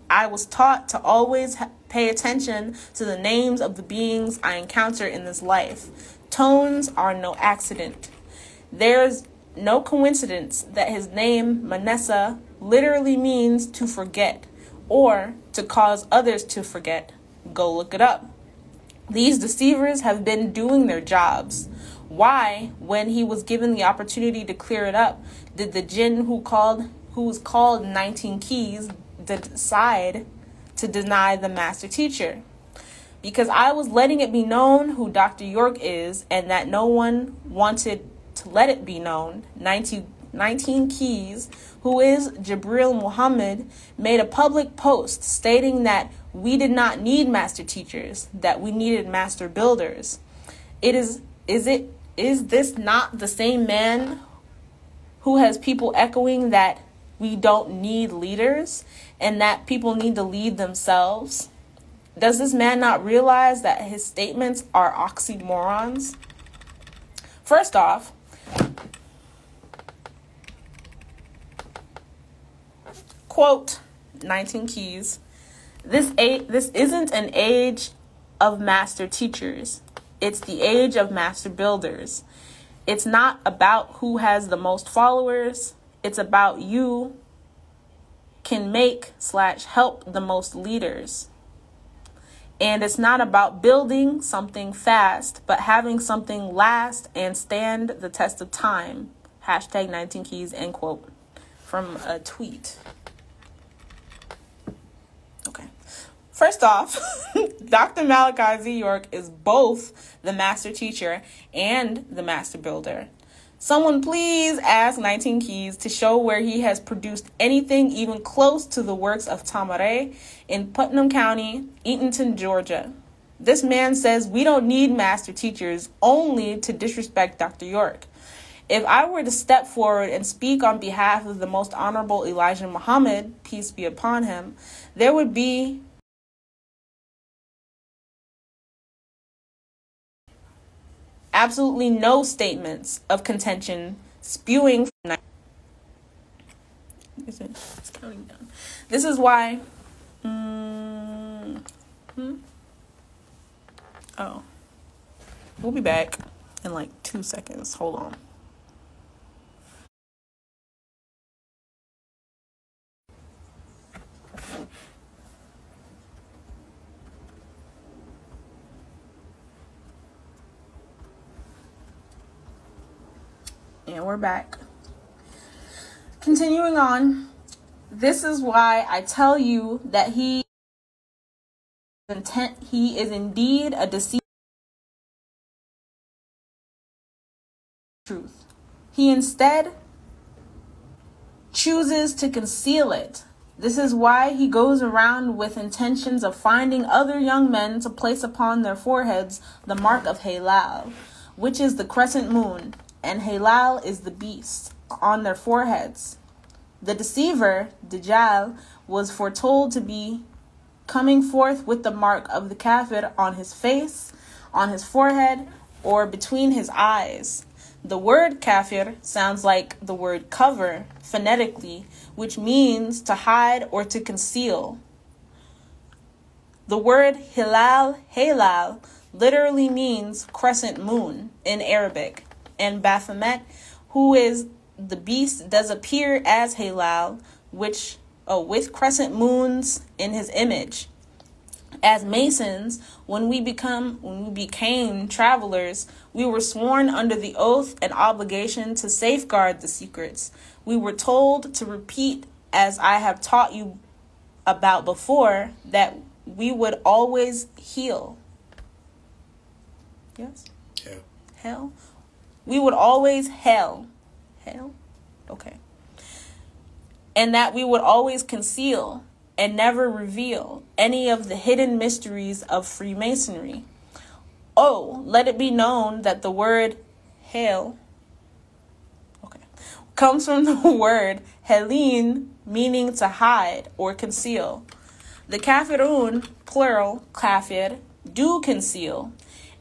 I was taught to always pay attention to the names of the beings I encounter in this life. Tones are no accident. There's no coincidence that his name, Manessa, literally means to forget or to cause others to forget. Go look it up. These deceivers have been doing their jobs. Why, when he was given the opportunity to clear it up, did the jinn who was called 19 Keys decide to deny the master teacher? Because I was letting it be known who Dr. York is, and that no one wanted to let it be known. 19 Keys, who is Jibril Muhammad, made a public post stating that we did not need master teachers, that we needed master builders. Is this not the same man who has people echoing that we don't need leaders and that people need to lead themselves? Does this man not realize that his statements are oxymorons? First off, quote, 19 Keys, this isn't an age of master teachers. It's the age of master builders. It's not about who has the most followers. It's about you can make/help the most leaders. And it's not about building something fast, but having something last and stand the test of time. Hashtag 19 Keys, end quote, from a tweet. Okay. First off, Dr. Malachi Z. York is both the master teacher and the master builder. Someone please ask 19 Keys to show where he has produced anything even close to the works of Tamaré in Putnam County, Eatonton, Georgia. This man says we don't need master teachers, only to disrespect Dr. York. If I were to step forward and speak on behalf of the most honorable Elijah Muhammad, peace be upon him, there would be absolutely no statements of contention spewing from it's counting down. This is why we'll be back in like 2 seconds. Hold on. And we're back. Continuing on, this is why I tell you that he is indeed a deceiver. Truth. He instead chooses to conceal it. This is why he goes around with intentions of finding other young men to place upon their foreheads the mark of Halal, which is the crescent moon, and Halal is the beast, on their foreheads. The deceiver, Dajjal, was foretold to be coming forth with the mark of the kafir on his face, on his forehead, or between his eyes. The word kafir sounds like the word cover phonetically, which means to hide or to conceal. The word halal, literally means crescent moon in Arabic. And Baphomet, who is the beast, does appear as Halal, with crescent moons in his image. As Masons, when we became travelers, we were sworn under the oath and obligation to safeguard the secrets. We were told to repeat, as I have taught you about before, that we would always heal. Yes? Yeah. Hell? We would always hell? Okay. And that we would always conceal and never reveal any of the hidden mysteries of Freemasonry. Oh, let it be known that the word hell comes from the word helin, meaning to hide or conceal. The kafirun, plural, kafir, do conceal.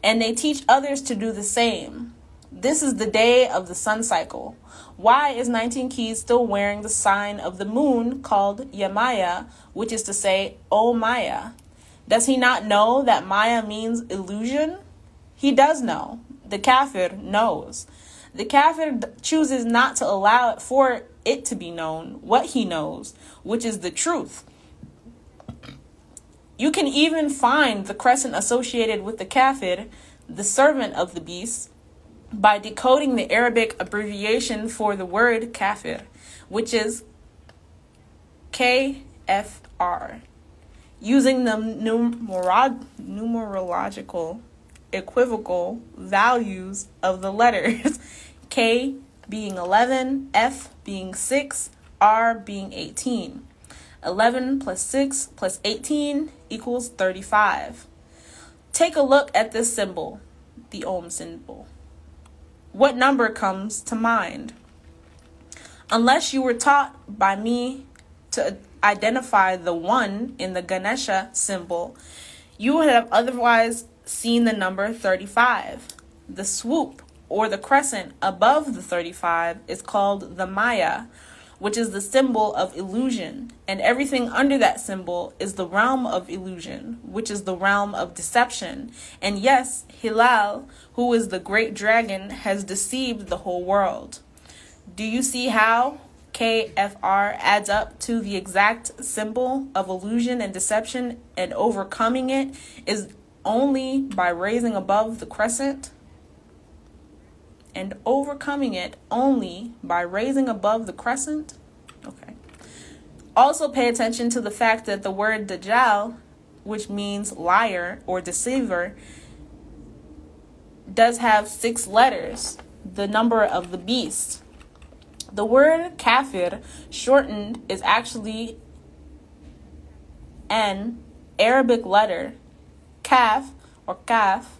and they teach others to do the same. This is the day of the sun cycle. Why is 19 Keys still wearing the sign of the moon called Yamaya, which is to say, O Maya? Does he not know that Maya means illusion? He does know. The kafir knows. The kafir chooses not to allow it for it to be known what he knows, which is the truth. You can even find the crescent associated with the kafir, the servant of the beast, by decoding the Arabic abbreviation for the word kafir, which is KFR, using the numerological equivocal values of the letters, K being 11, F being 6, R being 18. 11 plus 6 plus 18 equals 35. Take a look at this symbol, the Om symbol. What number comes to mind? Unless you were taught by me to identify the 1 in the Ganesha symbol, you would have otherwise seen the number 35. The swoop or the crescent above the 35 is called the Maya, which is the symbol of illusion, and everything under that symbol is the realm of illusion, which is the realm of deception. And yes, Hilal, who is the great dragon, has deceived the whole world. Do you see how KFR adds up to the exact symbol of illusion and deception, and overcoming it is only by raising above the crescent? And overcoming it only by raising above the crescent? Okay. Also pay attention to the fact that the word Dajjal, which means liar or deceiver, does have 6 letters, the number of the beast. The word kafir, shortened, is actually an Arabic letter, kaf or kaf.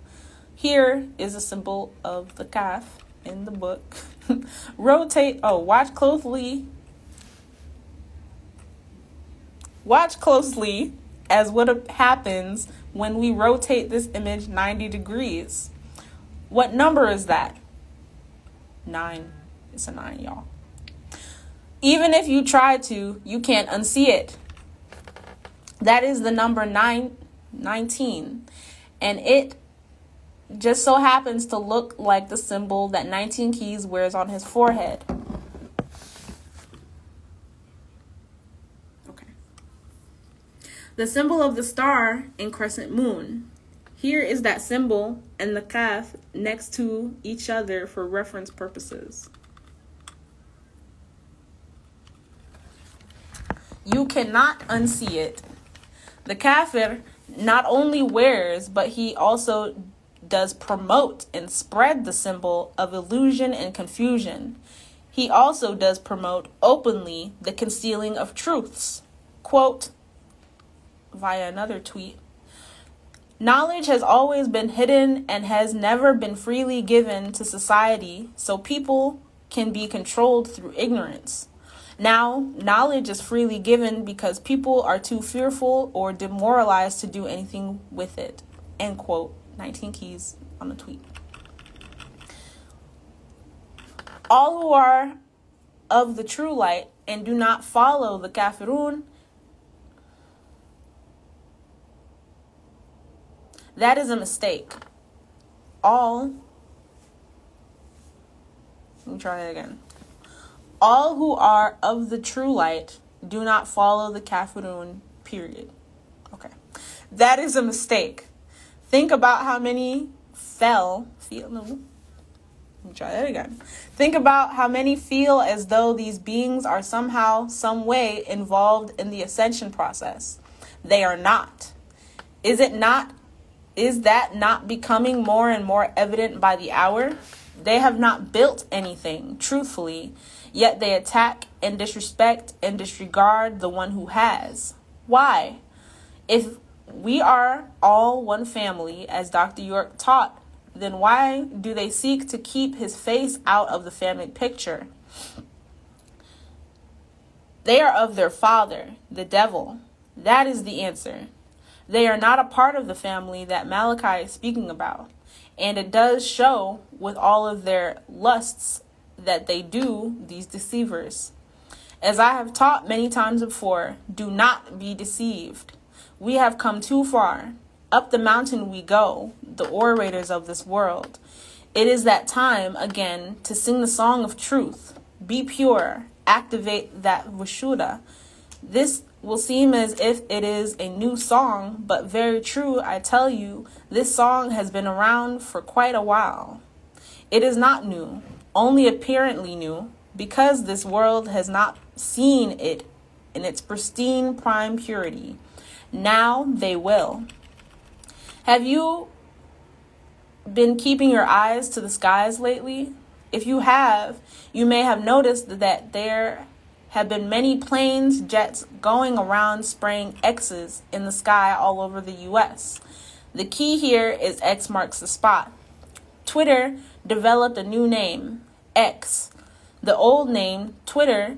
Here is a symbol of the kaf in the book. Watch closely. Watch closely as what happens when we rotate this image 90 degrees. What number is that? 9. It's a 9, y'all. Even if you try to, you can't unsee it. That is the number 19. And it just so happens to look like the symbol that 19 Keys wears on his forehead. Okay. The symbol of the star in crescent moon. Here is that symbol and the kaf next to each other for reference purposes. You cannot unsee it. The kafir not only wears, but he also does promote and spread the symbol of illusion and confusion. He also does promote openly the concealing of truths. Quote, via another tweet, knowledge has always been hidden and has never been freely given to society, so people can be controlled through ignorance. Now, knowledge is freely given because people are too fearful or demoralized to do anything with it. End quote. 19 Keys on the tweet. All who are of the true light and do not follow the kafirun, that is a mistake. Let me try that again. All who are of the true light do not follow the kafirun, period. Okay. That is a mistake. Think about how many Let me try that again. Think about how many feel as though these beings are somehow, some way involved in the ascension process. They are not. Is that not becoming more and more evident by the hour? They have not built anything, truthfully, yet they attack and disrespect and disregard the one who has. Why? If we are all one family, as Dr. York taught, then why do they seek to keep his face out of the family picture? They are of their father, the devil. That is the answer. They are not a part of the family that Malachi is speaking about. And it does show with all of their lusts that they do, these deceivers. As I have taught many times before, do not be deceived. We have come too far. Up the mountain we go, the orators of this world. It is that time again to sing the song of truth. Be pure. Activate that Vishuddha. This will seem as if it is a new song, but very true, I tell you, this song has been around for quite a while. It is not new, only apparently new, because this world has not seen it in its pristine prime purity. Now they will. Have you been keeping your eyes to the skies lately? If you have, you may have noticed that there have been many planes, jets going around spraying X's in the sky all over the US. The key here is X marks the spot. Twitter developed a new name, X. The old name, Twitter,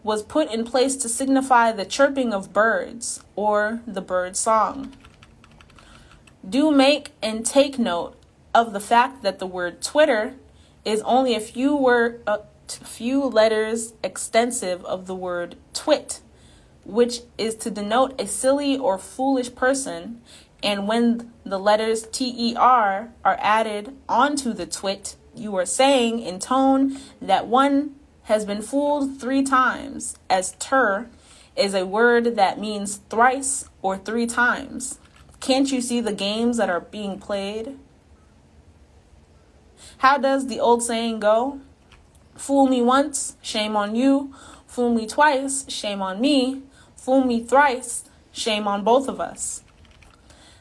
was put in place to signify the chirping of birds or the bird song. Do make and take note of the fact that the word Twitter is only a few letters extensive of the word twit, which is to denote a silly or foolish person, and when the letters TER are added onto the twit, you are saying in tone that one has been fooled 3 times, as ter is a word that means thrice or 3 times. Can't you see the games that are being played? How does the old saying go? Fool me once, shame on you. Fool me twice, shame on me. Fool me thrice, shame on both of us.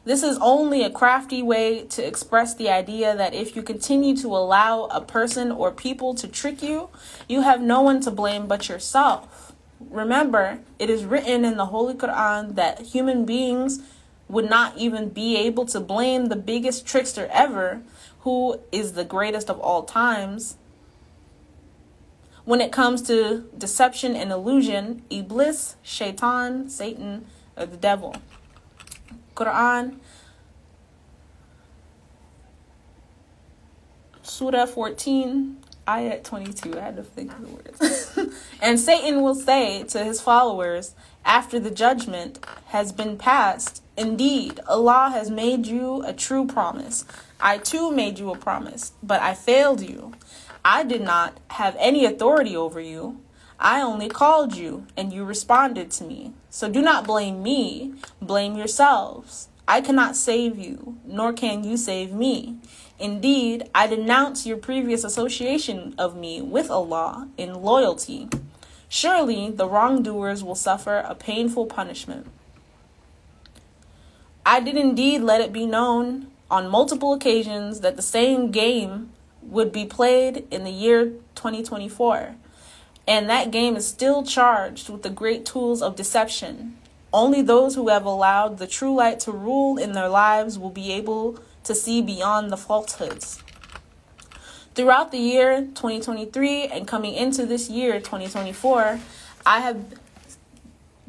This is only a crafty way to express the idea that if you continue to allow a person or people to trick you, you have no one to blame but yourself. Remember, it is written in the Holy Quran that human beings would not even be able to blame the biggest trickster ever, who is the greatest of all times. When it comes to deception and illusion, Iblis, Shaitan, Satan, or the devil. Quran, Surah 14, Ayat 22. I had to think of the words. And Satan will say to his followers, after the judgment has been passed, indeed, Allah has made you a true promise. I too made you a promise, but I failed you. I did not have any authority over you. I only called you, and you responded to me. So do not blame me, blame yourselves. I cannot save you, nor can you save me. Indeed, I denounce your previous association of me with Allah in loyalty. Surely the wrongdoers will suffer a painful punishment. I did indeed let it be known on multiple occasions that the same game would be played in the year 2024. And that game is still charged with the great tools of deception. Only those who have allowed the true light to rule in their lives will be able to see beyond the falsehoods. Throughout the year 2023 and coming into this year 2024, I have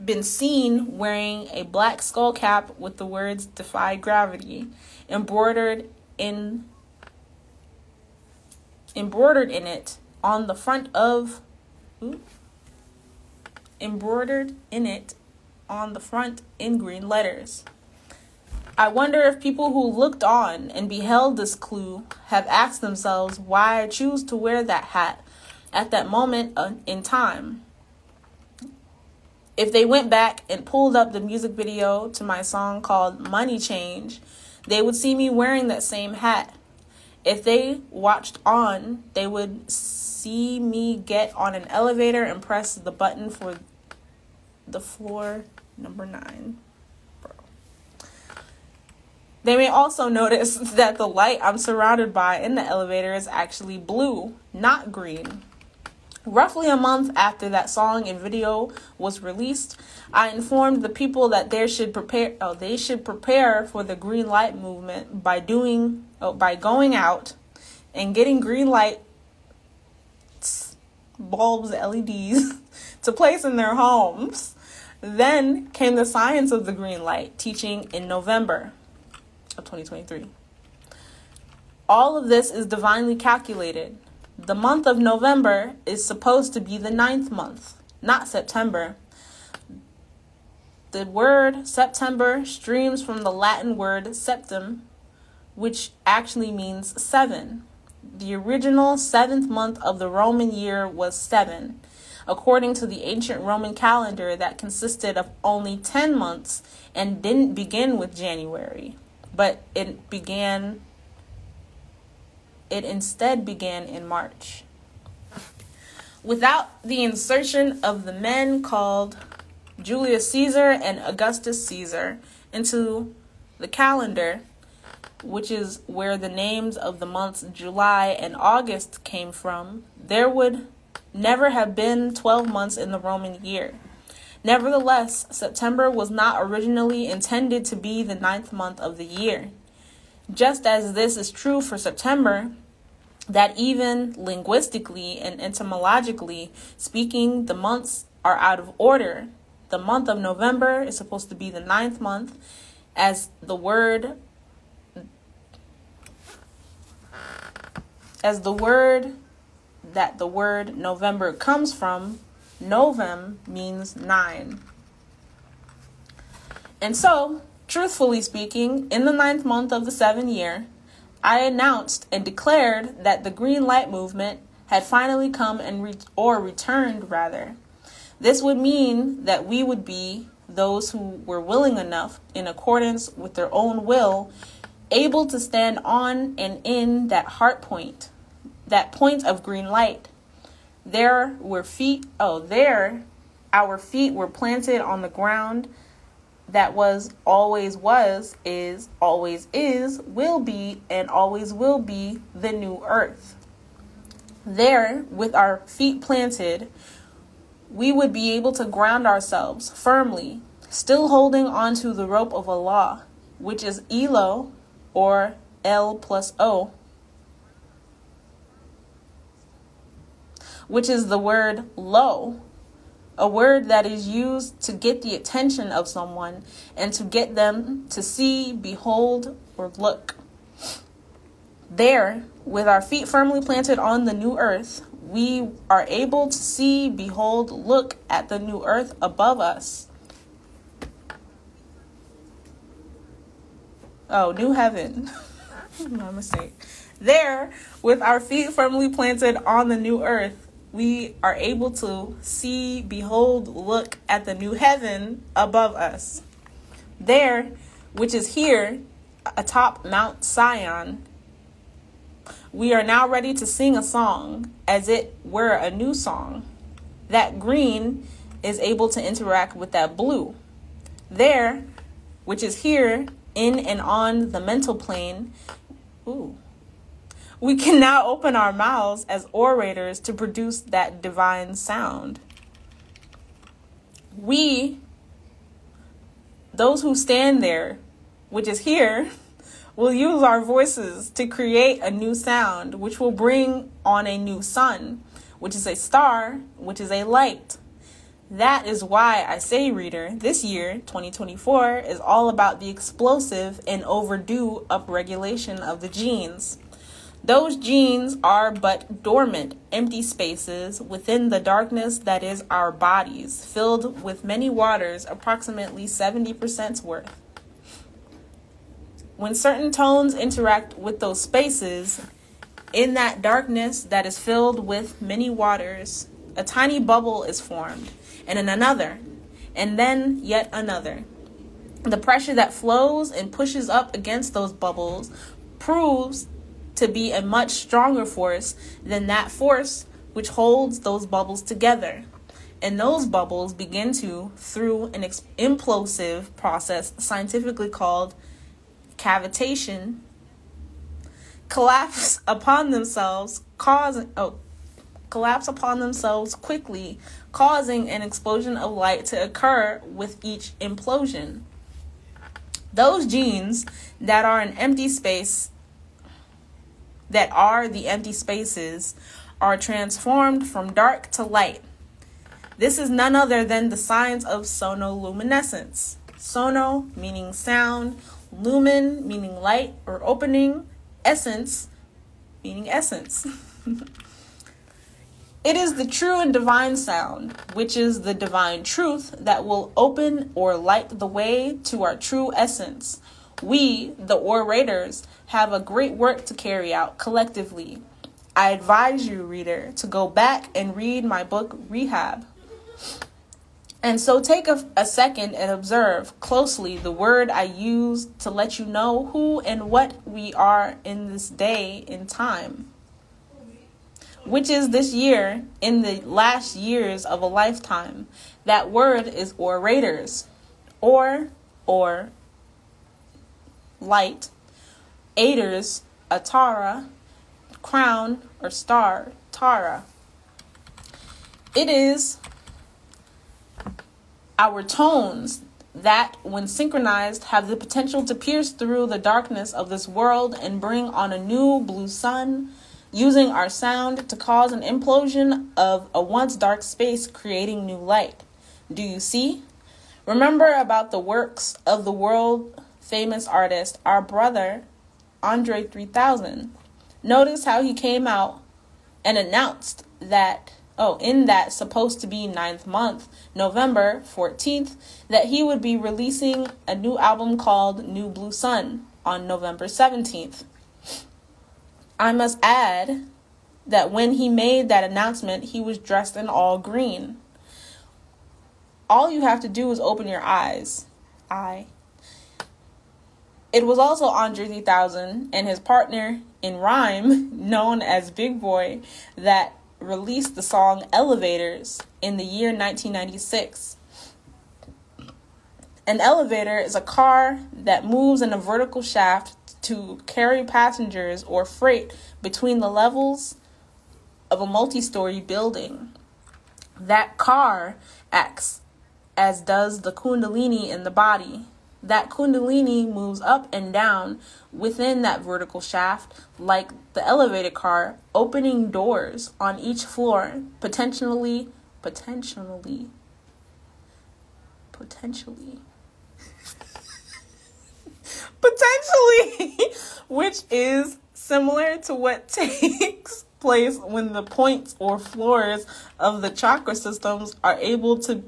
been seen wearing a black skull cap with the words "Defy Gravity" embroidered in it on the front of embroidered in it on the front in green letters. I wonder if people who looked on and beheld this clue have asked themselves why I choose to wear that hat at that moment in time. If they went back and pulled up the music video to my song called Money Change, they would see me wearing that same hat. If they watched on, they would see me get on an elevator and press the button for the floor number 9. Bro. They may also notice that the light I'm surrounded by in the elevator is actually blue, not green. Roughly a month after that song and video was released, I informed the people that they should prepare for the green light movement by going out and getting green light bulbs, LEDs, to place in their homes. Then came the science of the green light teaching in November of 2023. All of this is divinely calculated. The month of November is supposed to be the 9th month, not September. The word September streams from the Latin word septem, which actually means 7. The original 7th month of the Roman year was 7, according to the ancient Roman calendar that consisted of only 10 months and didn't begin with January, but it instead began in March. Without the insertion of the men called Julius Caesar and Augustus Caesar into the calendar, which is where the names of the months July and August came from, there would never have been 12 months in the Roman year. Nevertheless, September was not originally intended to be the 9th month of the year. Just as this is true for September, that even linguistically and etymologically speaking, the months are out of order. The month of November is supposed to be the 9th month, as the word that the word November comes from, novem, means 9. And so, truthfully speaking, in the 9th month of the 7th year, I announced and declared that the green light movement had finally come and returned. This would mean that we would be those who were willing enough, in accordance with their own will, able to stand on and in that heart point, that point of green light. There our feet were planted on the ground that always is, always is, will be, and always will be the new earth. There, with our feet planted, we would be able to ground ourselves firmly, still holding onto the rope of Allah, which is Elo, or L plus O, which is the word lo, a word that is used to get the attention of someone and to get them to see, behold, or look. There, with our feet firmly planted on the new earth, we are able to see, behold, look at the new earth above us. Oh, new heaven. My mistake. There, with our feet firmly planted on the new earth, we are able to see, behold, look at the new heaven above us. There, which is here, atop Mount Sion, we are now ready to sing a song, as it were a new song. That green is able to interact with that blue. There, which is here, in and on the mental plane, we can now open our mouths as orators to produce that divine sound. We, those who stand there, which is here, will use our voices to create a new sound, which will bring on a new sun, which is a star, which is a light. That is why I say, reader, this year, 2024, is all about the explosive and overdue upregulation of the genes. Those genes are but dormant, empty spaces within the darkness that is our bodies, filled with many waters, approximately 70% worth. When certain tones interact with those spaces, in that darkness that is filled with many waters, a tiny bubble is formed, and then another, and then yet another. The pressure that flows and pushes up against those bubbles proves to be a much stronger force than that force which holds those bubbles together. And those bubbles begin to, through an implosive process scientifically called cavitation, collapse upon themselves quickly, causing an explosion of light to occur with each implosion. Those genes that are the empty spaces are transformed from dark to light. This is none other than the science of sonoluminescence. Sono meaning sound, lumen meaning light or opening, essence meaning essence. It is the true and divine sound, which is the divine truth that will open or light the way to our true essence. We, the orators, have a great work to carry out collectively. I advise you, reader, to go back and read my book, Rehab. And so take a second and observe closely the word I use to let you know who and what we are in this day in time, which is this year in the last years of a lifetime. That word is orators, or light, aiders, atara, crown, or star, tara. It is our tones that, when synchronized, have the potential to pierce through the darkness of this world and bring on a new blue sun, using our sound to cause an implosion of a once dark space, creating new light. Do you see? Remember about the works of the world famous artist, our brother, Andre 3000. Notice how he came out and announced that, in that supposed to be 9th month, November 14th, that he would be releasing a new album called New Blue Sun on November 17th. I must add that when he made that announcement, he was dressed in all green. All you have to do is open your eyes. It was also Andre 3000 and his partner in rhyme, known as Big Boy, that released the song Elevators in the year 1996. An elevator is a car that moves in a vertical shaft to carry passengers or freight between the levels of a multi-story building. That car acts as does the kundalini in the body. That kundalini moves up and down within that vertical shaft like the elevator car, opening doors on each floor, potentially, which is similar to what takes place when the points or floors of the chakra systems are able to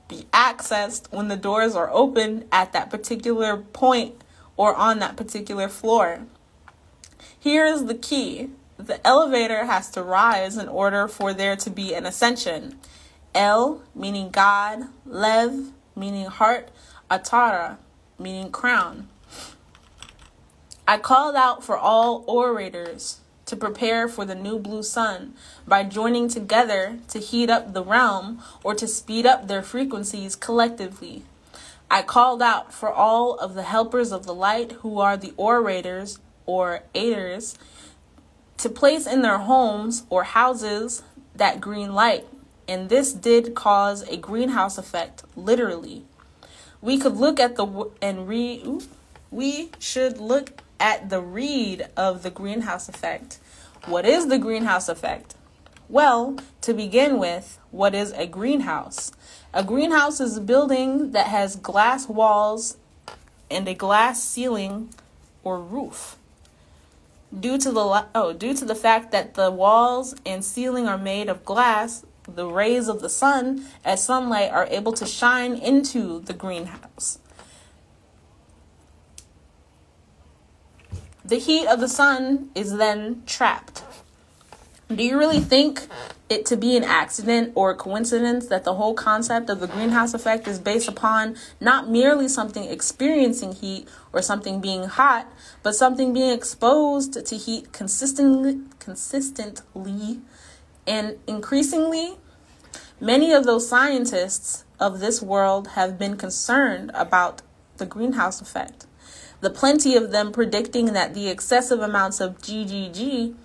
be accessed when the doors are open at that particular point or on that particular floor. Here is the key. The elevator has to rise in order for there to be an ascension. El, meaning God, Lev, meaning heart, Atara, meaning crown. I called out for all orators to prepare for the new blue sun by joining together to heat up the realm or to speed up their frequencies collectively. I called out for all of the helpers of the light who are the orators or aiders to place in their homes or houses that green light, and this did cause a greenhouse effect, literally. We could look at we should look at the read of the greenhouse effect. What is the greenhouse effect? Well, to begin with, what is a greenhouse? A greenhouse is a building that has glass walls and a glass ceiling or roof. Due to the fact that the walls and ceiling are made of glass, the rays of the sun as sunlight are able to shine into the greenhouse. The heat of the sun is then trapped. Do you really think it to be an accident or a coincidence that the whole concept of the greenhouse effect is based upon not merely something experiencing heat or something being hot, but something being exposed to heat consistently and increasingly? Many of those scientists of this world have been concerned about the greenhouse effect. The plenty of them predicting that the excessive amounts of GGG,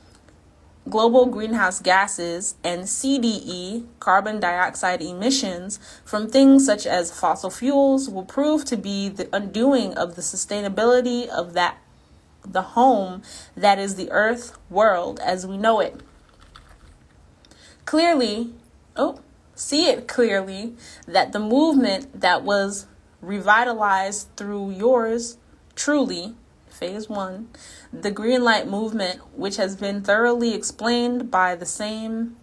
global greenhouse gases, and CDE, carbon dioxide emissions, from things such as fossil fuels will prove to be the undoing of the sustainability of the home that is the earth world as we know it. See it clearly that the movement that was revitalized through yours truly, Phase 1, the green light movement, which has been thoroughly explained by the same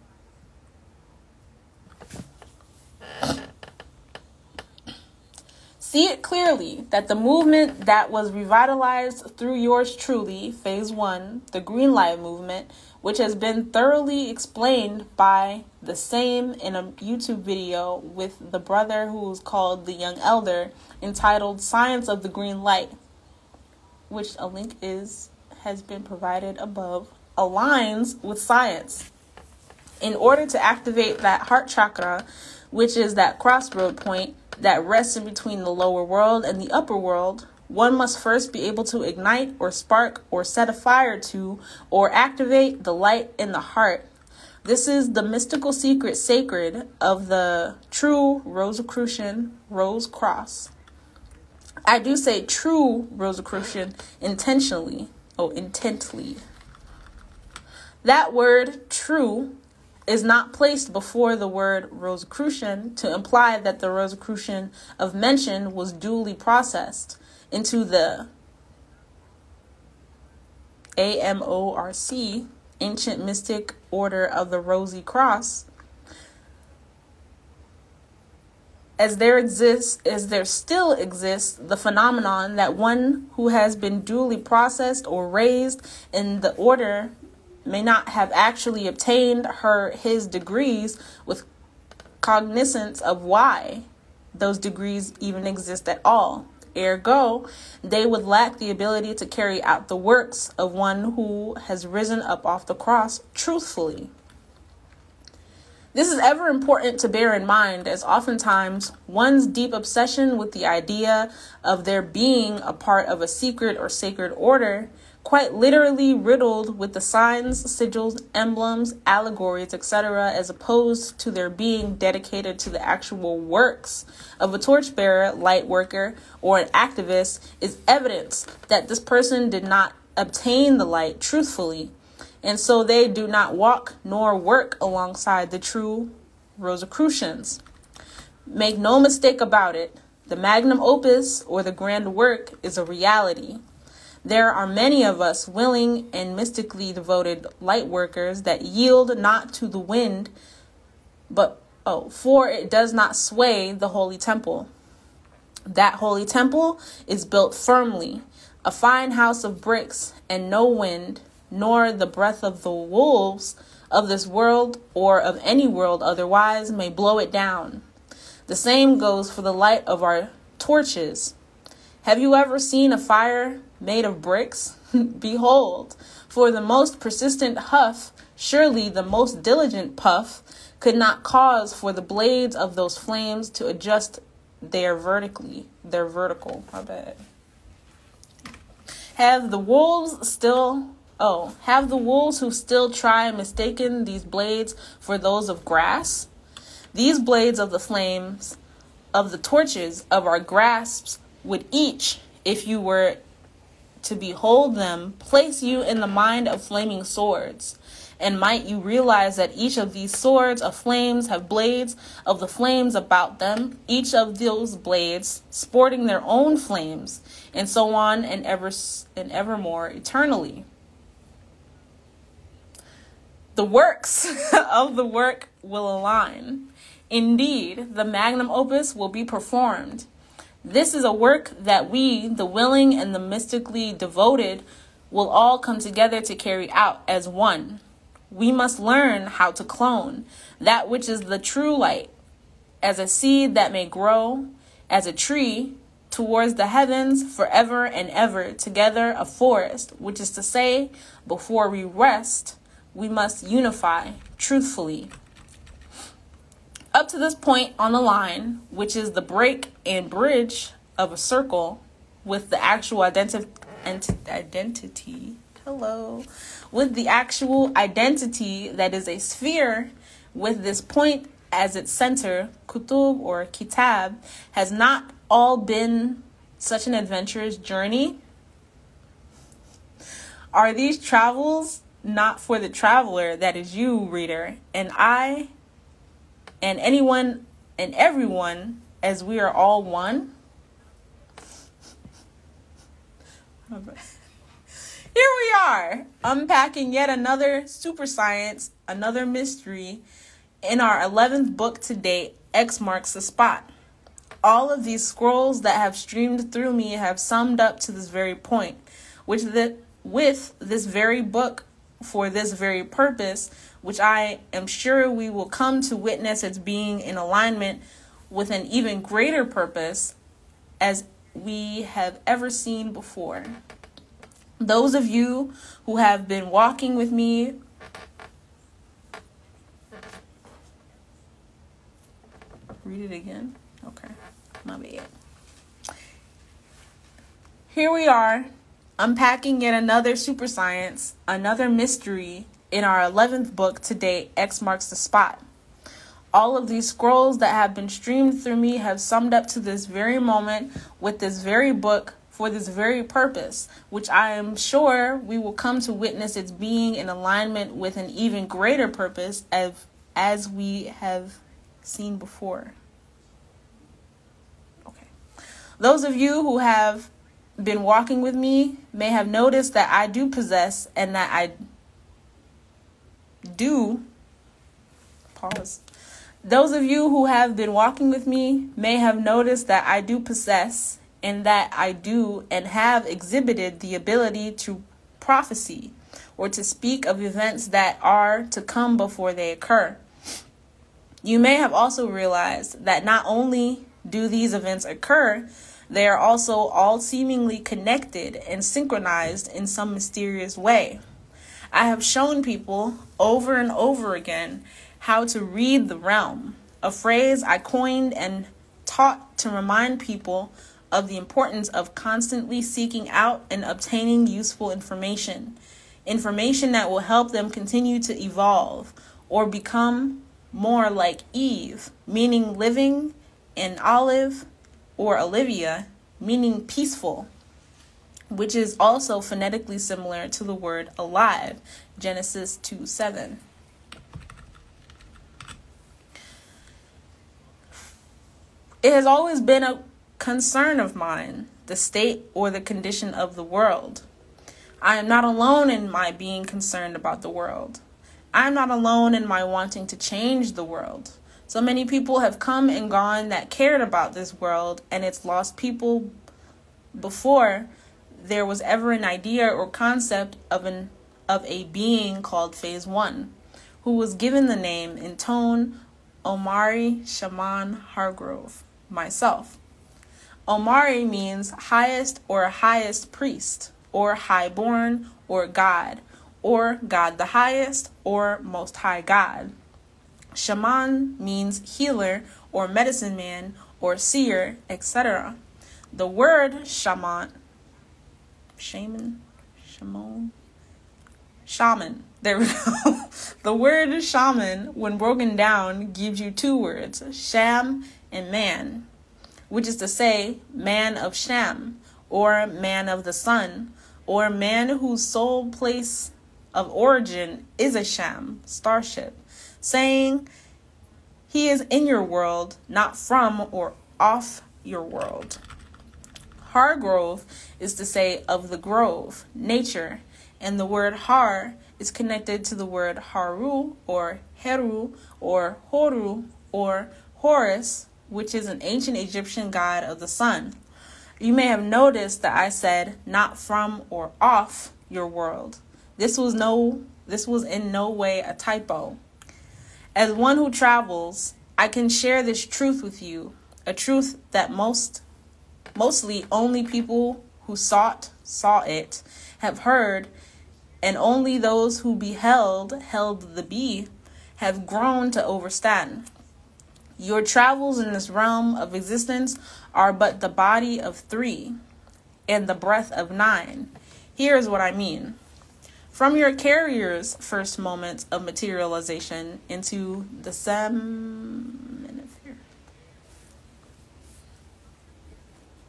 see it clearly that the movement that was revitalized through yours truly, Phase 1, the green light movement, which has been thoroughly explained by the same in a YouTube video with the brother who's called the Young Elder, entitled Science of the Green Light, which a link has been provided above, aligns with science. In order to activate that heart chakra, which is that crossroad point that rests in between the lower world and the upper world, one must first be able to ignite or spark or set a fire to or activate the light in the heart. This is the mystical secret sacred of the true Rosicrucian Rose Cross. I do say true Rosicrucian intently. That word true is not placed before the word Rosicrucian to imply that the Rosicrucian of mention was duly processed into the AMORC, Ancient Mystic Order of the Rosy Cross, as there still exists the phenomenon that one who has been duly processed or raised in the order may not have actually obtained his degrees with cognizance of why those degrees even exist at all. Ergo, they would lack the ability to carry out the works of one who has risen up off the cross truthfully. This is ever important to bear in mind, as oftentimes one's deep obsession with the idea of their being a part of a secret or sacred order, quite literally riddled with the signs, sigils, emblems, allegories, etc., as opposed to their being dedicated to the actual works of a torchbearer, light worker, or an activist, is evidence that this person did not obtain the light truthfully, and so they do not walk nor work alongside the true Rosicrucians. Make no mistake about it, the magnum opus, or the grand work, is a reality. There are many of us willing and mystically devoted light workers that yield not to the wind, for it does not sway the holy temple. That holy temple is built firmly, a fine house of bricks, and no wind, nor the breath of the wolves of this world or of any world otherwise may blow it down. The same goes for the light of our torches. Have you ever seen a fire made of bricks? Behold, for the most persistent huff, surely the most diligent puff, could not cause for the blades of those flames to adjust their vertical. My bad. Have the wolves who still try mistaken these blades for those of grass? These blades of the flames of the torches of our grasps would each, if you were to behold them, place you in the mind of flaming swords. And might you realize that each of these swords of flames have blades of the flames about them, each of those blades sporting their own flames, and so on and evermore eternally. The works of the work will align. Indeed, the magnum opus will be performed. This is a work that we, the willing and the mystically devoted, will all come together to carry out as one. We must learn how to clone that which is the true light, as a seed that may grow, as a tree, towards the heavens forever and ever, together a forest, which is to say, before we rest, we must unify truthfully. Up to this point on the line, which is the break and bridge of a circle with the actual identity, with the actual identity that is a sphere with this point as its center, kutub or kitab, has not all been such an adventurous journey? Are these travels not for the traveler, that is you, reader, and I, and anyone and everyone, as we are all one? Here we are, unpacking yet another super science, another mystery in our 11th book to date, X marks the spot. All of these scrolls that have streamed through me have summed up to this very point, with this very book for this very purpose, which I am sure we will come to witness as being in alignment with an even greater purpose as we have ever seen before. Those of you who have been walking with me read it again. Okay, my bad. Here we are, unpacking yet another super science, another mystery in our 11th book to date, X marks the spot. All of these scrolls that have been streamed through me have summed up to this very moment with this very book for this very purpose, which I am sure we will come to witness its being in alignment with an even greater purpose as we have seen before. Okay. Those of you who have been walking with me may have noticed that I do possess and that I do pause. Those of you who have been walking with me may have noticed that I do possess and that I do and have exhibited the ability to prophecy or to speak of events that are to come before they occur. You may have also realized that not only do these events occur, they are also all seemingly connected and synchronized in some mysterious way. I have shown people over and over again how to read the realm, a phrase I coined and taught to remind people of the importance of constantly seeking out and obtaining useful information that will help them continue to evolve or become more like Eve, meaning living, and Olive or Olivia, meaning peaceful, which is also phonetically similar to the word alive, Genesis 2:7. It has always been a concern of mine, the state or the condition of the world. I am not alone in my being concerned about the world. I am not alone in my wanting to change the world. So many people have come and gone that cared about this world and its lost people before there was ever an idea or concept of a being called Phase 1, who was given the name in tone Omari Shaman Hargrove, myself. Omari means highest or highest priest, or highborn, or God the highest, or most high God. Shaman means healer, or medicine man, or seer, etc. The word shaman, there we go. The word shaman, when broken down, gives you two words, sham and man, which is to say, man of Sham, or man of the sun, or man whose sole place of origin is a Sham, starship, saying he is in your world, not from or off your world. Hargrove is to say of the grove, nature, and the word har is connected to the word Haru, or Heru, or Horu, or Horus, which is an ancient Egyptian god of the sun. You may have noticed that I said not from or off your world. This was in no way a typo. As one who travels, I can share this truth with you, a truth that mostly only people who saw it, have heard, and only those who held the bee, have grown to understand. Your travels in this realm of existence are but the body of 3 and the breath of 9. Here is what I mean. From your carrier's first moments of materialization into the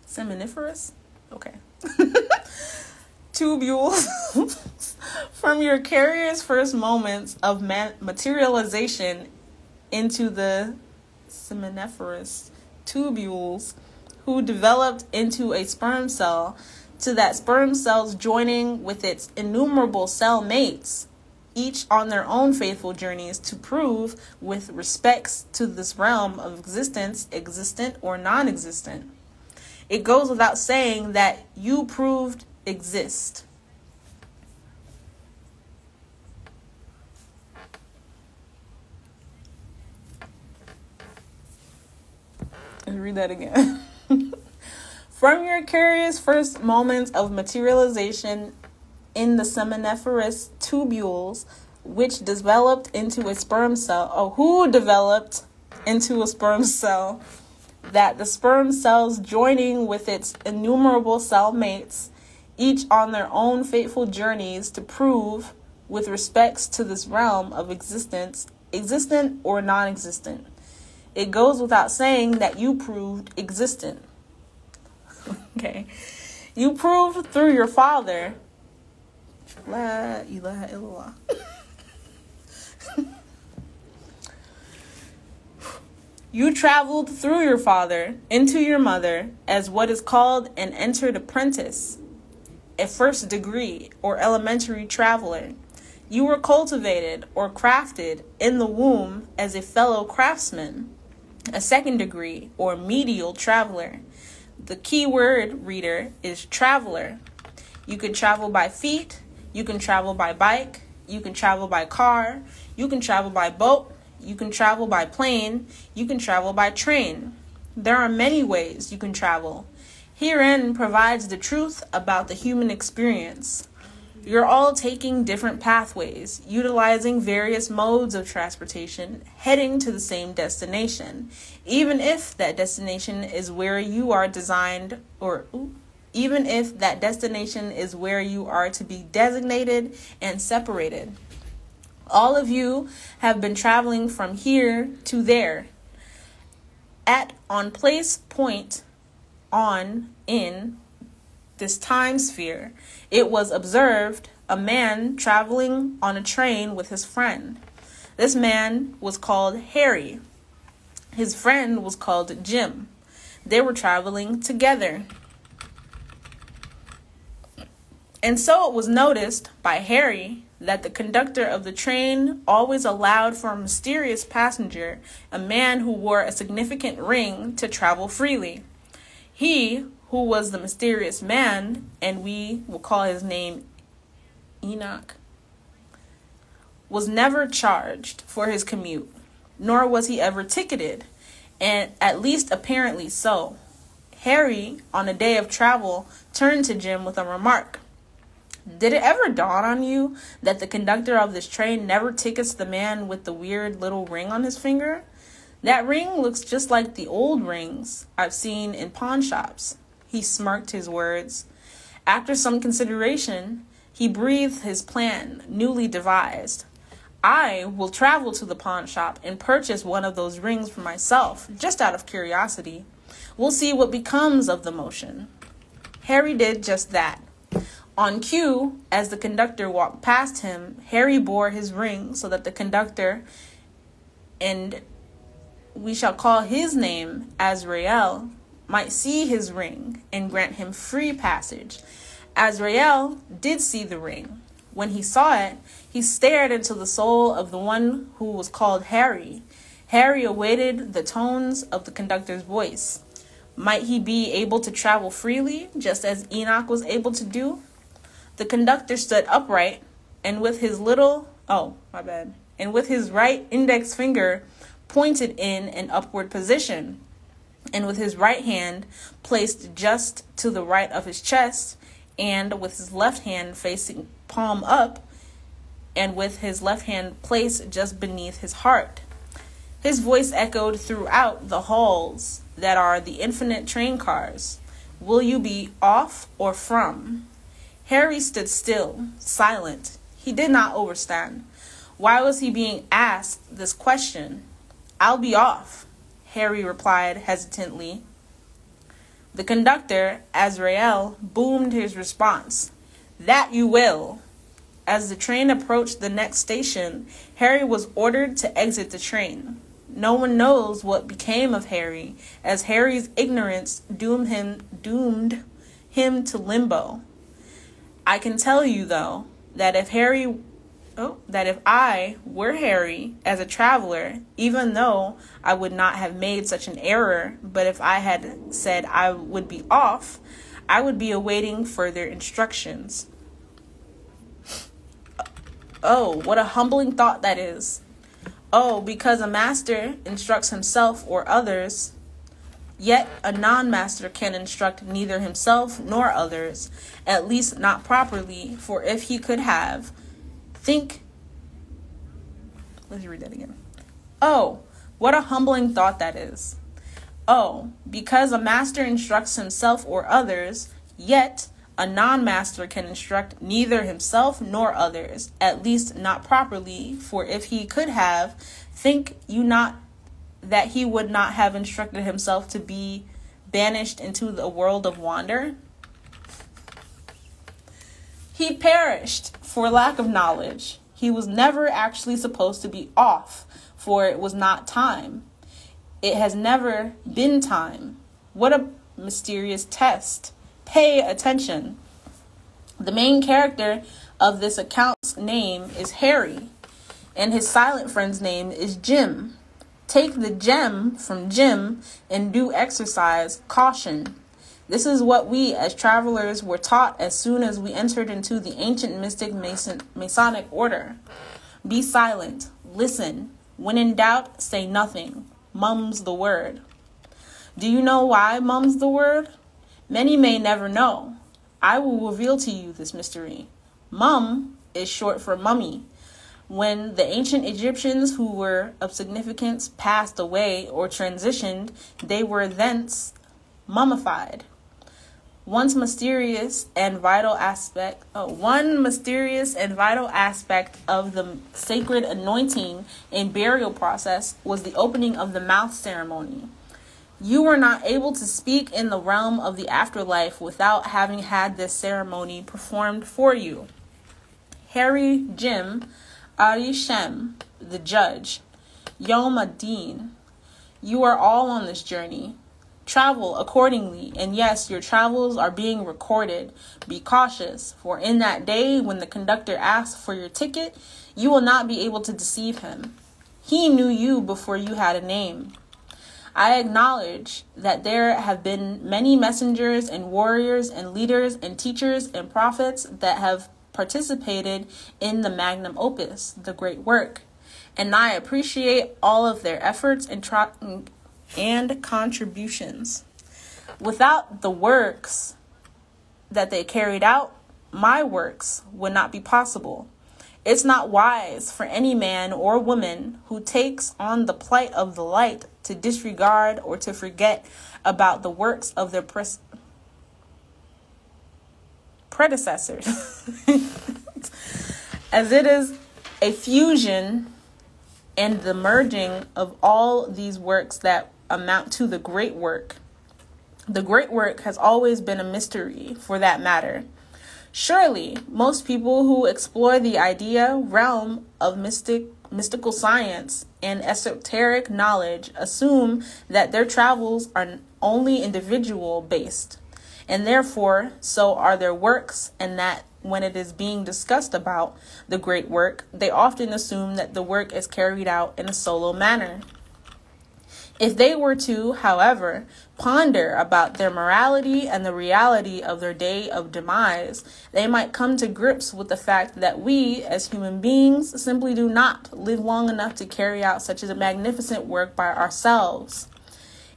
seminiferous? Okay. Tubules. From your carrier's first moments of materialization into the seminiferous tubules, who developed into a sperm cell, to that sperm cells joining with its innumerable cell mates, each on their own faithful journeys to prove with respects to this realm of existence, existent or non-existent. It goes without saying that you proved exist. Let's read that again. From your curious first moments of materialization in the seminiferous tubules, which developed into a sperm cell, who developed into a sperm cell, that the sperm cells joining with its innumerable cell mates, each on their own fateful journeys to prove, with respects to this realm of existence, existent or non-existent. It goes without saying that you proved existent. Okay. You proved through your father. La ilaha illallah. You traveled through your father into your mother as what is called an entered apprentice, a first degree or elementary traveler. You were cultivated or crafted in the womb as a fellow craftsman, a second degree or medial traveler. The key word, reader, is traveler. You can travel by feet, you can travel by bike, you can travel by car, you can travel by boat, you can travel by plane, you can travel by train. There are many ways you can travel. Herein provides the truth about the human experience. You're all taking different pathways, utilizing various modes of transportation, heading to the same destination, even if that destination is where you are designed, even if that destination is where you are to be designated and separated. All of you have been traveling from here to there, on place, point, on, in this time sphere. It was observed a man traveling on a train with his friend. This man was called Harry. His friend was called Jim. They were traveling together. And so it was noticed by Harry that the conductor of the train always allowed for a mysterious passenger, a man who wore a significant ring, to travel freely. He, who was the mysterious man, and we will call his name Enoch, was never charged for his commute, nor was he ever ticketed, and at least apparently so. Harry, on a day of travel, turned to Jim with a remark. Did it ever dawn on you that the conductor of this train never tickets the man with the weird little ring on his finger? That ring looks just like the old rings I've seen in pawn shops. He smirked his words. After some consideration, he breathed his plan, newly devised. I will travel to the pawn shop and purchase one of those rings for myself, just out of curiosity. We'll see what becomes of the motion. Harry did just that. On cue, as the conductor walked past him, Harry bore his ring so that the conductor, and we shall call his name Azrael, might see his ring and grant him free passage. Azrael did see the ring. When he saw it, he stared into the soul of the one who was called Harry. Harry awaited the tones of the conductor's voice. Might he be able to travel freely, just as Enoch was able to do? The conductor stood upright, and with his right index finger pointed in an upward position, and with his right hand placed just to the right of his chest, and with his left hand facing palm up, and with his left hand placed just beneath his heart. His voice echoed throughout the halls that are the infinite train cars. Will you be off or from? Harry stood still, silent. He did not understand. Why was he being asked this question? I'll be off, Harry replied hesitantly. The conductor, Azrael, boomed his response. That you will. As the train approached the next station, Harry was ordered to exit the train. No one knows what became of Harry, as Harry's ignorance doomed him to limbo. I can tell you, though, that if I were Harry as a traveler, even though I would not have made such an error, but if I had said I would be off, I would be awaiting further instructions. Oh, what a humbling thought that is. Oh, because a master instructs himself or others, yet a non-master can instruct neither himself nor others, at least not properly, for if he could have, let's read that again. Oh, what a humbling thought that is. Oh, because a master instructs himself or others, yet a non-master can instruct neither himself nor others, at least not properly, for if he could have, think you not that he would not have instructed himself to be banished into the world of wonder? He perished for lack of knowledge. He was never actually supposed to be off, for it was not time. It has never been time. What a mysterious test. Pay attention. The main character of this account's name is Harry, and his silent friend's name is Jim. Take the gem from Jim and do exercise caution. This is what we as travelers were taught as soon as we entered into the ancient mystic Masonic order. Be silent. Listen. When in doubt, say nothing. Mum's the word. Do you know why mum's the word? Many may never know. I will reveal to you this mystery. Mum is short for mummy. When the ancient Egyptians who were of significance passed away or transitioned, they were thence mummified. One mysterious and vital aspect of the sacred anointing and burial process was the opening of the mouth ceremony. You were not able to speak in the realm of the afterlife without having had this ceremony performed for you. Harry, Jim, Ari Shem, the judge, Yom Adin, you are all on this journey. Travel accordingly, and yes, your travels are being recorded. Be cautious, for in that day when the conductor asks for your ticket, you will not be able to deceive him. He knew you before you had a name. I acknowledge that there have been many messengers and warriors and leaders and teachers and prophets that have participated in the magnum opus, the great work, and I appreciate all of their efforts and contributions. Without the works that they carried out, my works would not be possible. It's not wise for any man or woman who takes on the plight of the light to disregard or to forget about the works of their predecessors, as it is a fusion and the merging of all these works that amount to the great work. The great work has always been a mystery, for that matter. Surely, most people who explore the realm of mystical science and esoteric knowledge assume that their travels are only individual based, and therefore so are their works, and that when it is being discussed about the great work, they often assume that the work is carried out in a solo manner. If they were to, however, ponder about their morality and the reality of their day of demise, they might come to grips with the fact that we, as human beings, simply do not live long enough to carry out such a magnificent work by ourselves.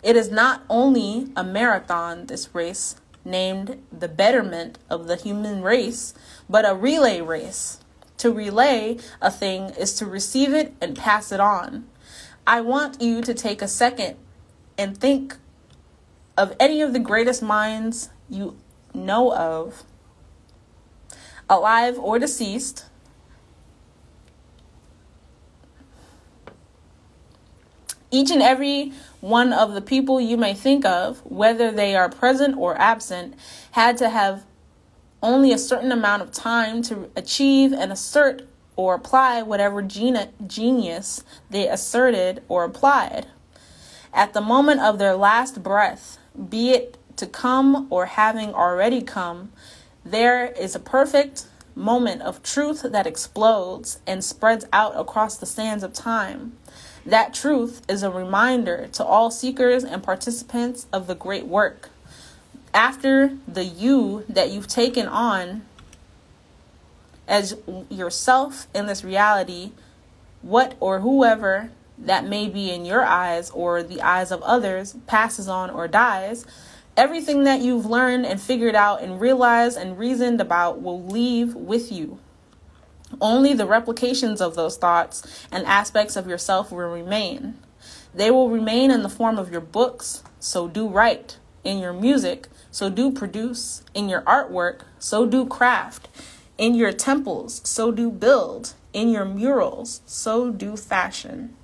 It is not only a marathon, this race, named the betterment of the human race, but a relay race. To relay a thing is to receive it and pass it on. I want you to take a second and think of any of the greatest minds you know of, alive or deceased, each and every one of the people you may think of, whether they are present or absent, had to have only a certain amount of time to achieve and assert or apply whatever genius they asserted or applied. At the moment of their last breath, be it to come or having already come, there is a perfect moment of truth that explodes and spreads out across the sands of time. That truth is a reminder to all seekers and participants of the great work. After the you that you've taken on as yourself in this reality, what or whoever that may be in your eyes or the eyes of others passes on or dies, everything that you've learned and figured out and realized and reasoned about will leave with you. Only the replications of those thoughts and aspects of yourself will remain. They will remain in the form of your books, so do write. In your music, so do produce. In your artwork, so do craft. In your temples, so do build. In your murals, so do fashion.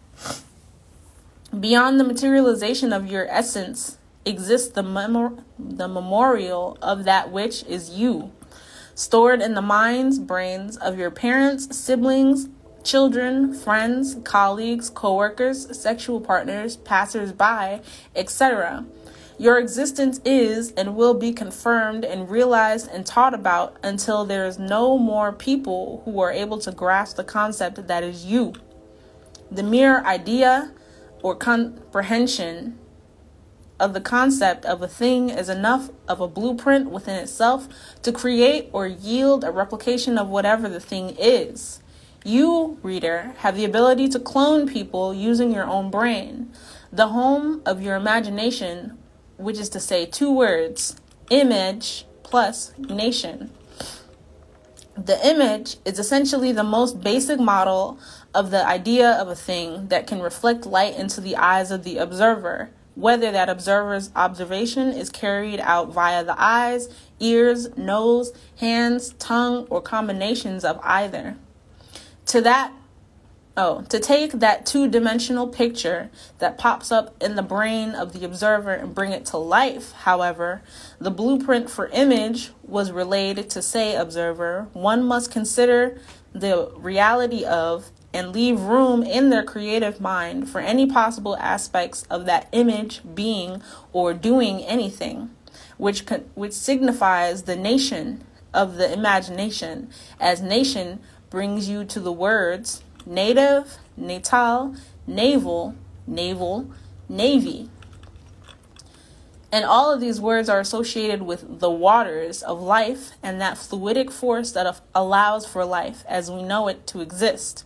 Beyond the materialization of your essence exists the memorial of that which is you, stored in the minds, brains of your parents, siblings, children, friends, colleagues, co-workers, sexual partners, passers-by, etc. Your existence is and will be confirmed and realized and taught about until there is no more people who are able to grasp the concept that is you. The mere idea or comprehension of the concept of a thing is enough of a blueprint within itself to create or yield a replication of whatever the thing is. You, reader, have the ability to clone people using your own brain, the home of your imagination, which is to say 2 words, image plus nation. The image is essentially the most basic model of the idea of a thing that can reflect light into the eyes of the observer, whether that observer's observation is carried out via the eyes, ears, nose, hands, tongue, or combinations of either. To take that 2-dimensional picture that pops up in the brain of the observer and bring it to life, however, the blueprint for image was relayed to say observer. One must consider the reality of and leave room in their creative mind for any possible aspects of that image being or doing anything, which signifies the nation of the imagination, as nation brings you to the words native, natal, naval, naval, navy. And all of these words are associated with the waters of life and that fluidic force that allows for life as we know it to exist.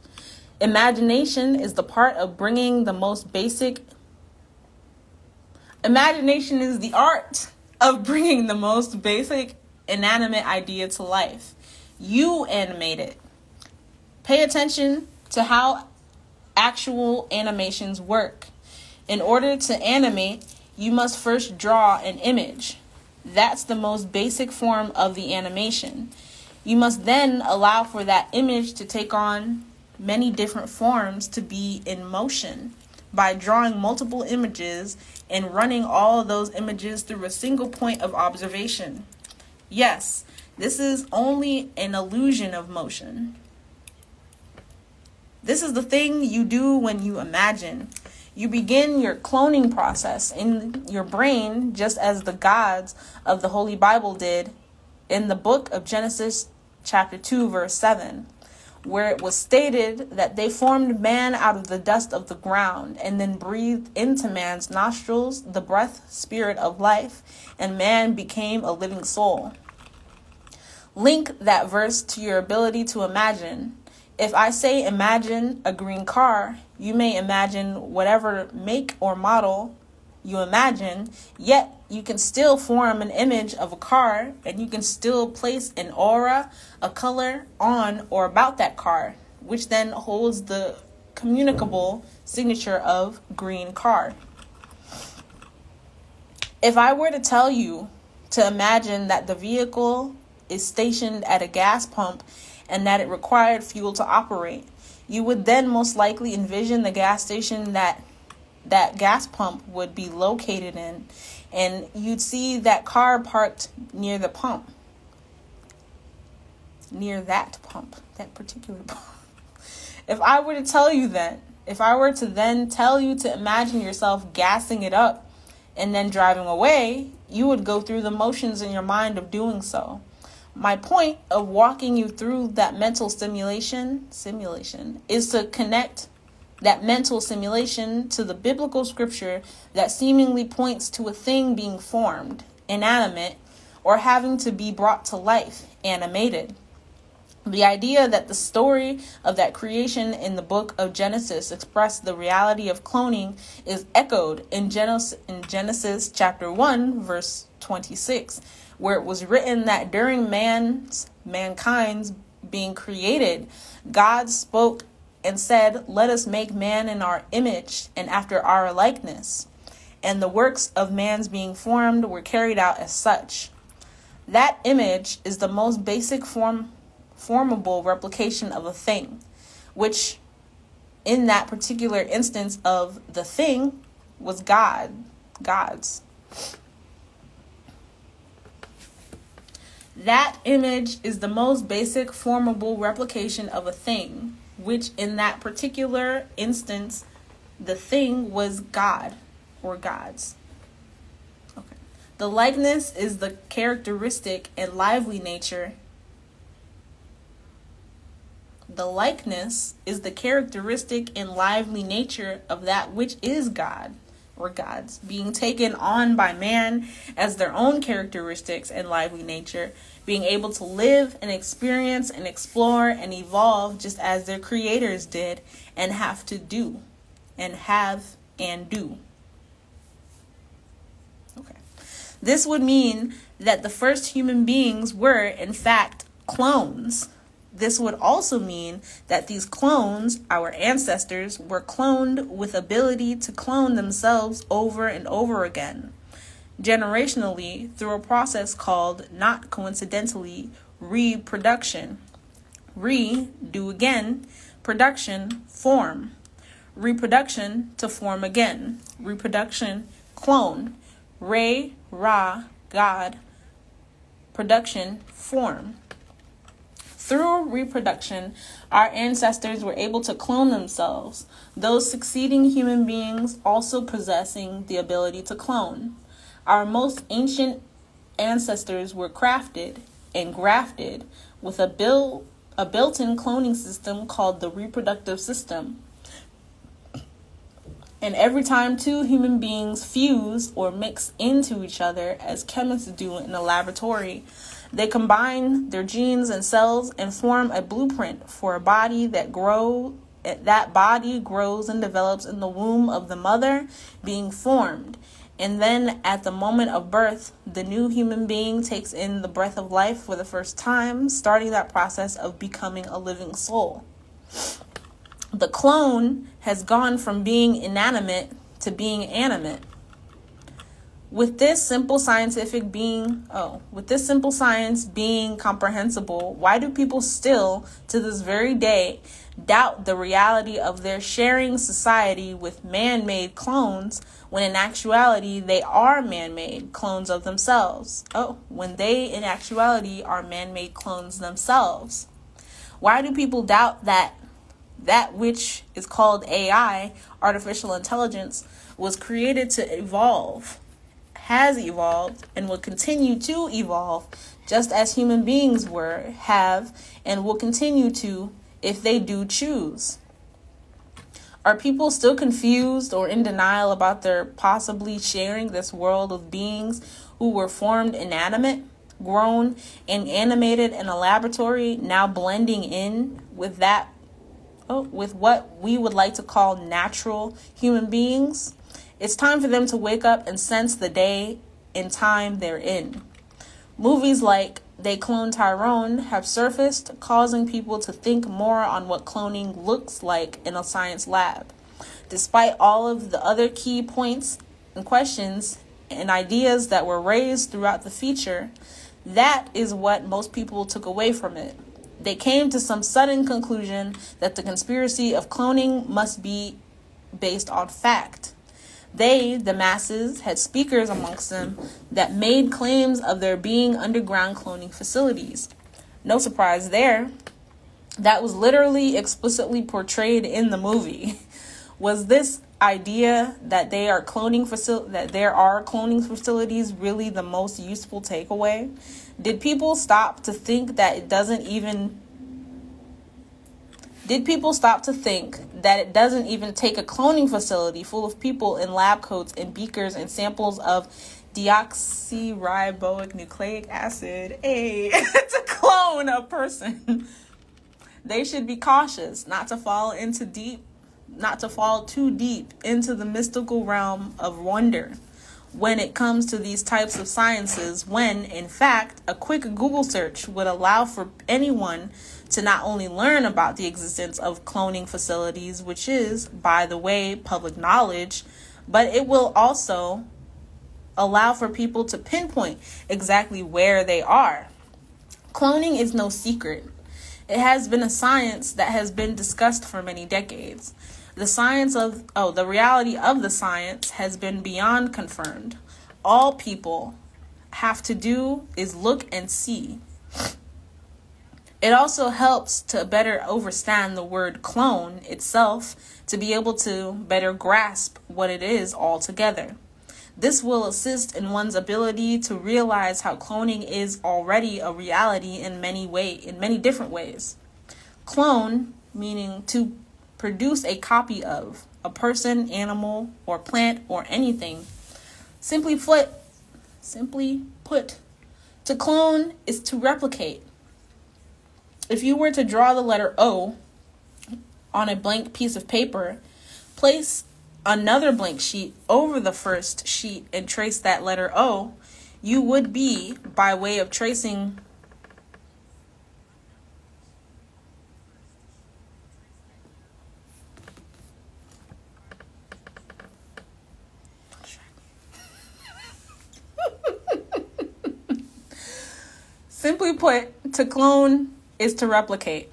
Imagination is the part of bringing the most basic. Imagination is the art of bringing the most basic inanimate idea to life. You animate it. Pay attention to how actual animations work. In order to animate, you must first draw an image. That's the most basic form of the animation. You must then allow for that image to take on many different forms to be in motion by drawing multiple images and running all of those images through a single point of observation. Yes, this is only an illusion of motion. This is the thing you do when you imagine. You begin your cloning process in your brain just as the gods of the Holy Bible did in the book of Genesis chapter 2 verse 7, where it was stated that they formed man out of the dust of the ground and then breathed into man's nostrils the breath spirit of life, and man became a living soul. Link that verse to your ability to imagine. If I say imagine a green car, you may imagine whatever make or model you imagine, yet you can still form an image of a car and you can still place an aura, a color on or about that car, which then holds the communicable signature of green car. If I were to tell you to imagine that the vehicle is stationed at a gas pump and that it required fuel to operate, you would then most likely envision the gas station that gas pump would be located in, and you'd see that car parked near the pump, that particular pump. If I were to then tell you to imagine yourself gassing it up and then driving away, you would go through the motions in your mind of doing so. My point of walking you through that mental simulation is to connect that mental simulation to the biblical scripture that seemingly points to a thing being formed, inanimate, or having to be brought to life, animated. The idea that the story of that creation in the book of Genesis expressed the reality of cloning is echoed in Genesis chapter 1, verse 26, where it was written that during mankind's being created, God spoke and said, "Let us make man in our image and after our likeness." And the works of man's being formed were carried out as such. That image is the most basic formable replication of a thing, which in that particular instance of the thing was God's. That image is the most basic formable replication of a thing, which in that particular instance, the thing was God or God's. Okay. The likeness is the characteristic and lively nature. The likeness is the characteristic and lively nature of that which is God or God's, being taken on by man as their own characteristics and lively nature, being able to live and experience and explore and evolve just as their creators did and have to do and have and do. Okay. This would mean that the first human beings were, in fact, clones. This would also mean that these clones, our ancestors, were cloned with ability to clone themselves over and over again, generationally through a process called, not coincidentally, reproduction. Do again, production, form. Reproduction, to form again. Reproduction, clone. Ra, God. Production, form. Through reproduction, our ancestors were able to clone themselves, those succeeding human beings also possessing the ability to clone. Our most ancient ancestors were crafted and grafted with a built-in cloning system called the reproductive system. And every time two human beings fuse or mix into each other, as chemists do in a laboratory, they combine their genes and cells and form a blueprint for a body that body grows and develops in the womb of the mother, being formed. And then at the moment of birth, the new human being takes in the breath of life for the first time, starting that process of becoming a living soul. The clone has gone from being inanimate to being animate. With this simple science being comprehensible, why do people still, to this very day, doubt the reality of their sharing society with man-made clones, when in actuality they are man-made clones of themselves? When they in actuality are man-made clones themselves. Why do people doubt that which is called AI, artificial intelligence, was created to evolve, has evolved, and will continue to evolve, just as human beings have, and will continue to if they do choose? Are people still confused or in denial about their possibly sharing this world of beings who were formed inanimate, grown, and animated in a laboratory, now blending in with what we would like to call natural human beings? It's time for them to wake up and sense the day and time they're in. Movies like They Cloned Tyrone have surfaced, causing people to think more on what cloning looks like in a science lab. Despite all of the other key points and questions and ideas that were raised throughout the feature, that is what most people took away from it. They came to some sudden conclusion that the conspiracy of cloning must be based on fact. They, the masses, had speakers amongst them that made claims of there being underground cloning facilities. No surprise there. That was literally explicitly portrayed in the movie. Was this idea that there are cloning facilities really the most useful takeaway? Did people stop to think that it doesn't even take a cloning facility full of people in lab coats and beakers and samples of deoxyribonucleic nucleic acid to clone a person? They should be cautious not to fall too deep into the mystical realm of wonder when it comes to these types of sciences, when, in fact, a quick Google search would allow for anyone to not only learn about the existence of cloning facilities, which is, by the way, public knowledge, but it will also allow for people to pinpoint exactly where they are. Cloning is no secret. It has been a science that has been discussed for many decades. The reality of the science has been beyond confirmed. All people have to do is look and see. It also helps to better understand the word clone itself, to be able to better grasp what it is altogether. This will assist in one's ability to realize how cloning is already a reality in many different ways. Clone, meaning to produce a copy of a person, animal, or plant, or anything. Simply put, to clone is to replicate. If you were to draw the letter O on a blank piece of paper, place another blank sheet over the first sheet and trace that letter O, you would be, by way of tracing simply put, to clone is to replicate.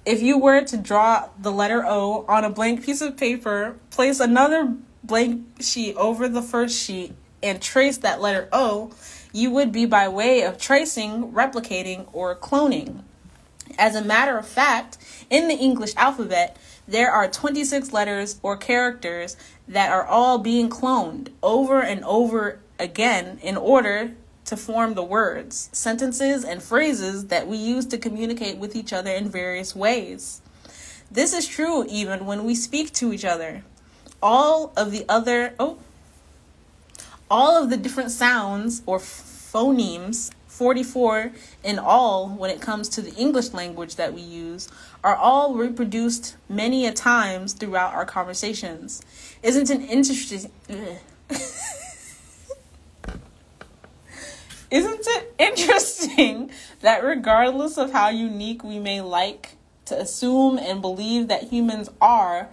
If you were to draw the letter O on a blank piece of paper, place another blank sheet over the first sheet, and trace that letter O, you would be by way of tracing, replicating, or cloning. As a matter of fact, in the English alphabet, there are 26 letters or characters that are all being cloned over and over again in order to form the words, sentences, and phrases that we use to communicate with each other in various ways. This is true even when we speak to each other. All of the different sounds or phonemes, 44 in all when it comes to the English language that we use, are all reproduced many a times throughout our conversations. Isn't it interesting that regardless of how unique we may like to assume and believe that humans are,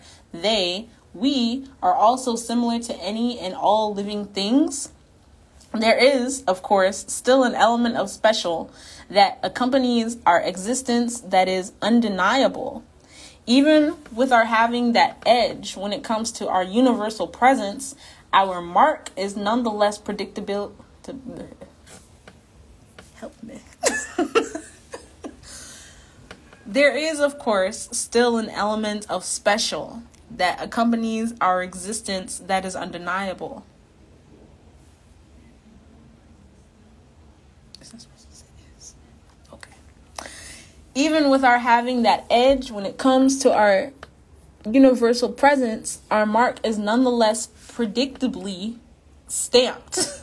we are also similar to any and all living things? There is, of course, still an element of special that accompanies our existence that is undeniable. Even with our having that edge when it comes to our universal presence, our mark is nonetheless predictable. Help me. There is, of course, still an element of special that accompanies our existence that is undeniable. Is that supposed to say yes? Okay. Even with our having that edge when it comes to our universal presence, our mark is nonetheless predictably stamped.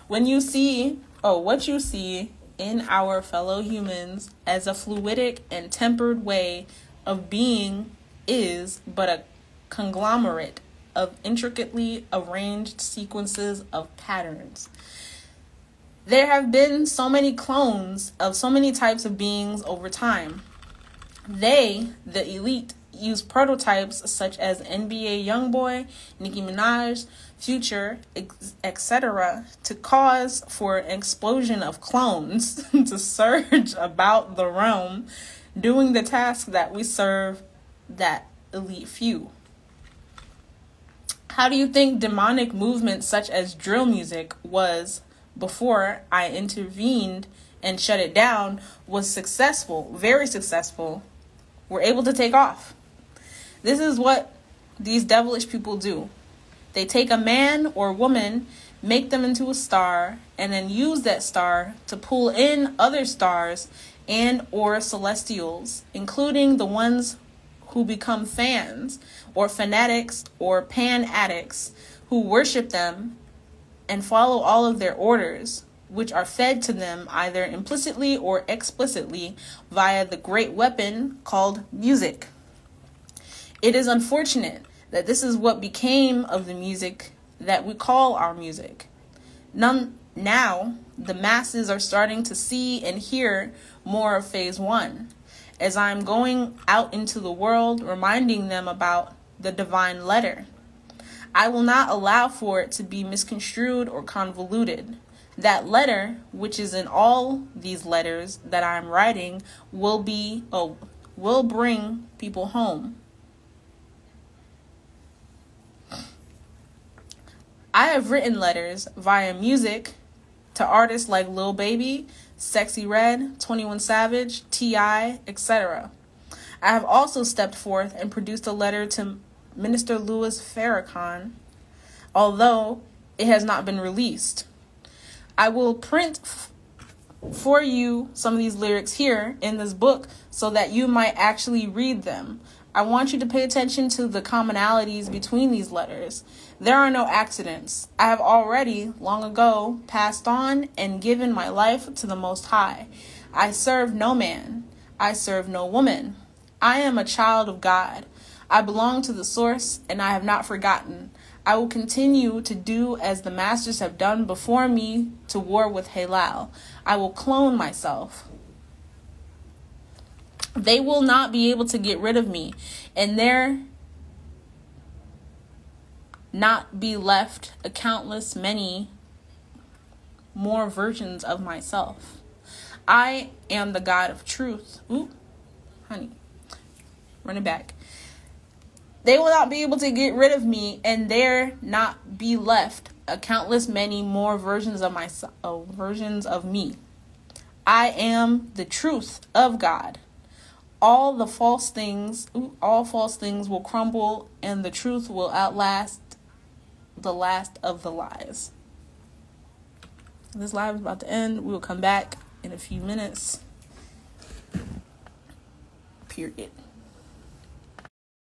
When you see, what you see in our fellow humans as a fluidic and tempered way of being is but a conglomerate of intricately arranged sequences of patterns. There have been so many clones of so many types of beings over time. They, the elite, use prototypes such as NBA Youngboy, Nicki Minaj, Future, etc. to cause for an explosion of clones to surge about the realm, doing the task that we serve that elite few. How do you think demonic movements such as drill music was before I intervened and shut it down was successful, very successful, were able to take off? This is what these devilish people do. They take a man or woman, make them into a star, and then use that star to pull in other stars and or celestials, including the ones who become fans or fanatics or pan addicts who worship them and follow all of their orders, which are fed to them either implicitly or explicitly via the great weapon called music. It is unfortunate that this is what became of the music that we call our music. Now, the masses are starting to see and hear more of Phase 1, as I'm going out into the world reminding them about the divine letter. I will not allow for it to be misconstrued or convoluted. That letter, which is in all these letters that I'm writing, will bring people home. I have written letters via music to artists like Lil Baby, Sexy Red, 21 Savage, T.I., etc. I have also stepped forth and produced a letter to Minister Louis Farrakhan, although it has not been released. I will print for you some of these lyrics here in this book so that you might actually read them. I want you to pay attention to the commonalities between these letters. There are no accidents. I have already, long ago, passed on and given my life to the Most High. I serve no man. I serve no woman. I am a child of God. I belong to the source, and I have not forgotten. I will continue to do as the masters have done before me to war with Halal. I will clone myself. They will not be able to get rid of me, and there not be left a countless many more versions of myself. I am the God of truth. Ooh, honey, run it back. They will not be able to get rid of me, and there not be left a countless many more versions of myself, versions of me. I am the truth of God. All false things will crumble, and the truth will outlast the last of the lies. This live is about to end. We will come back in a few minutes. Period.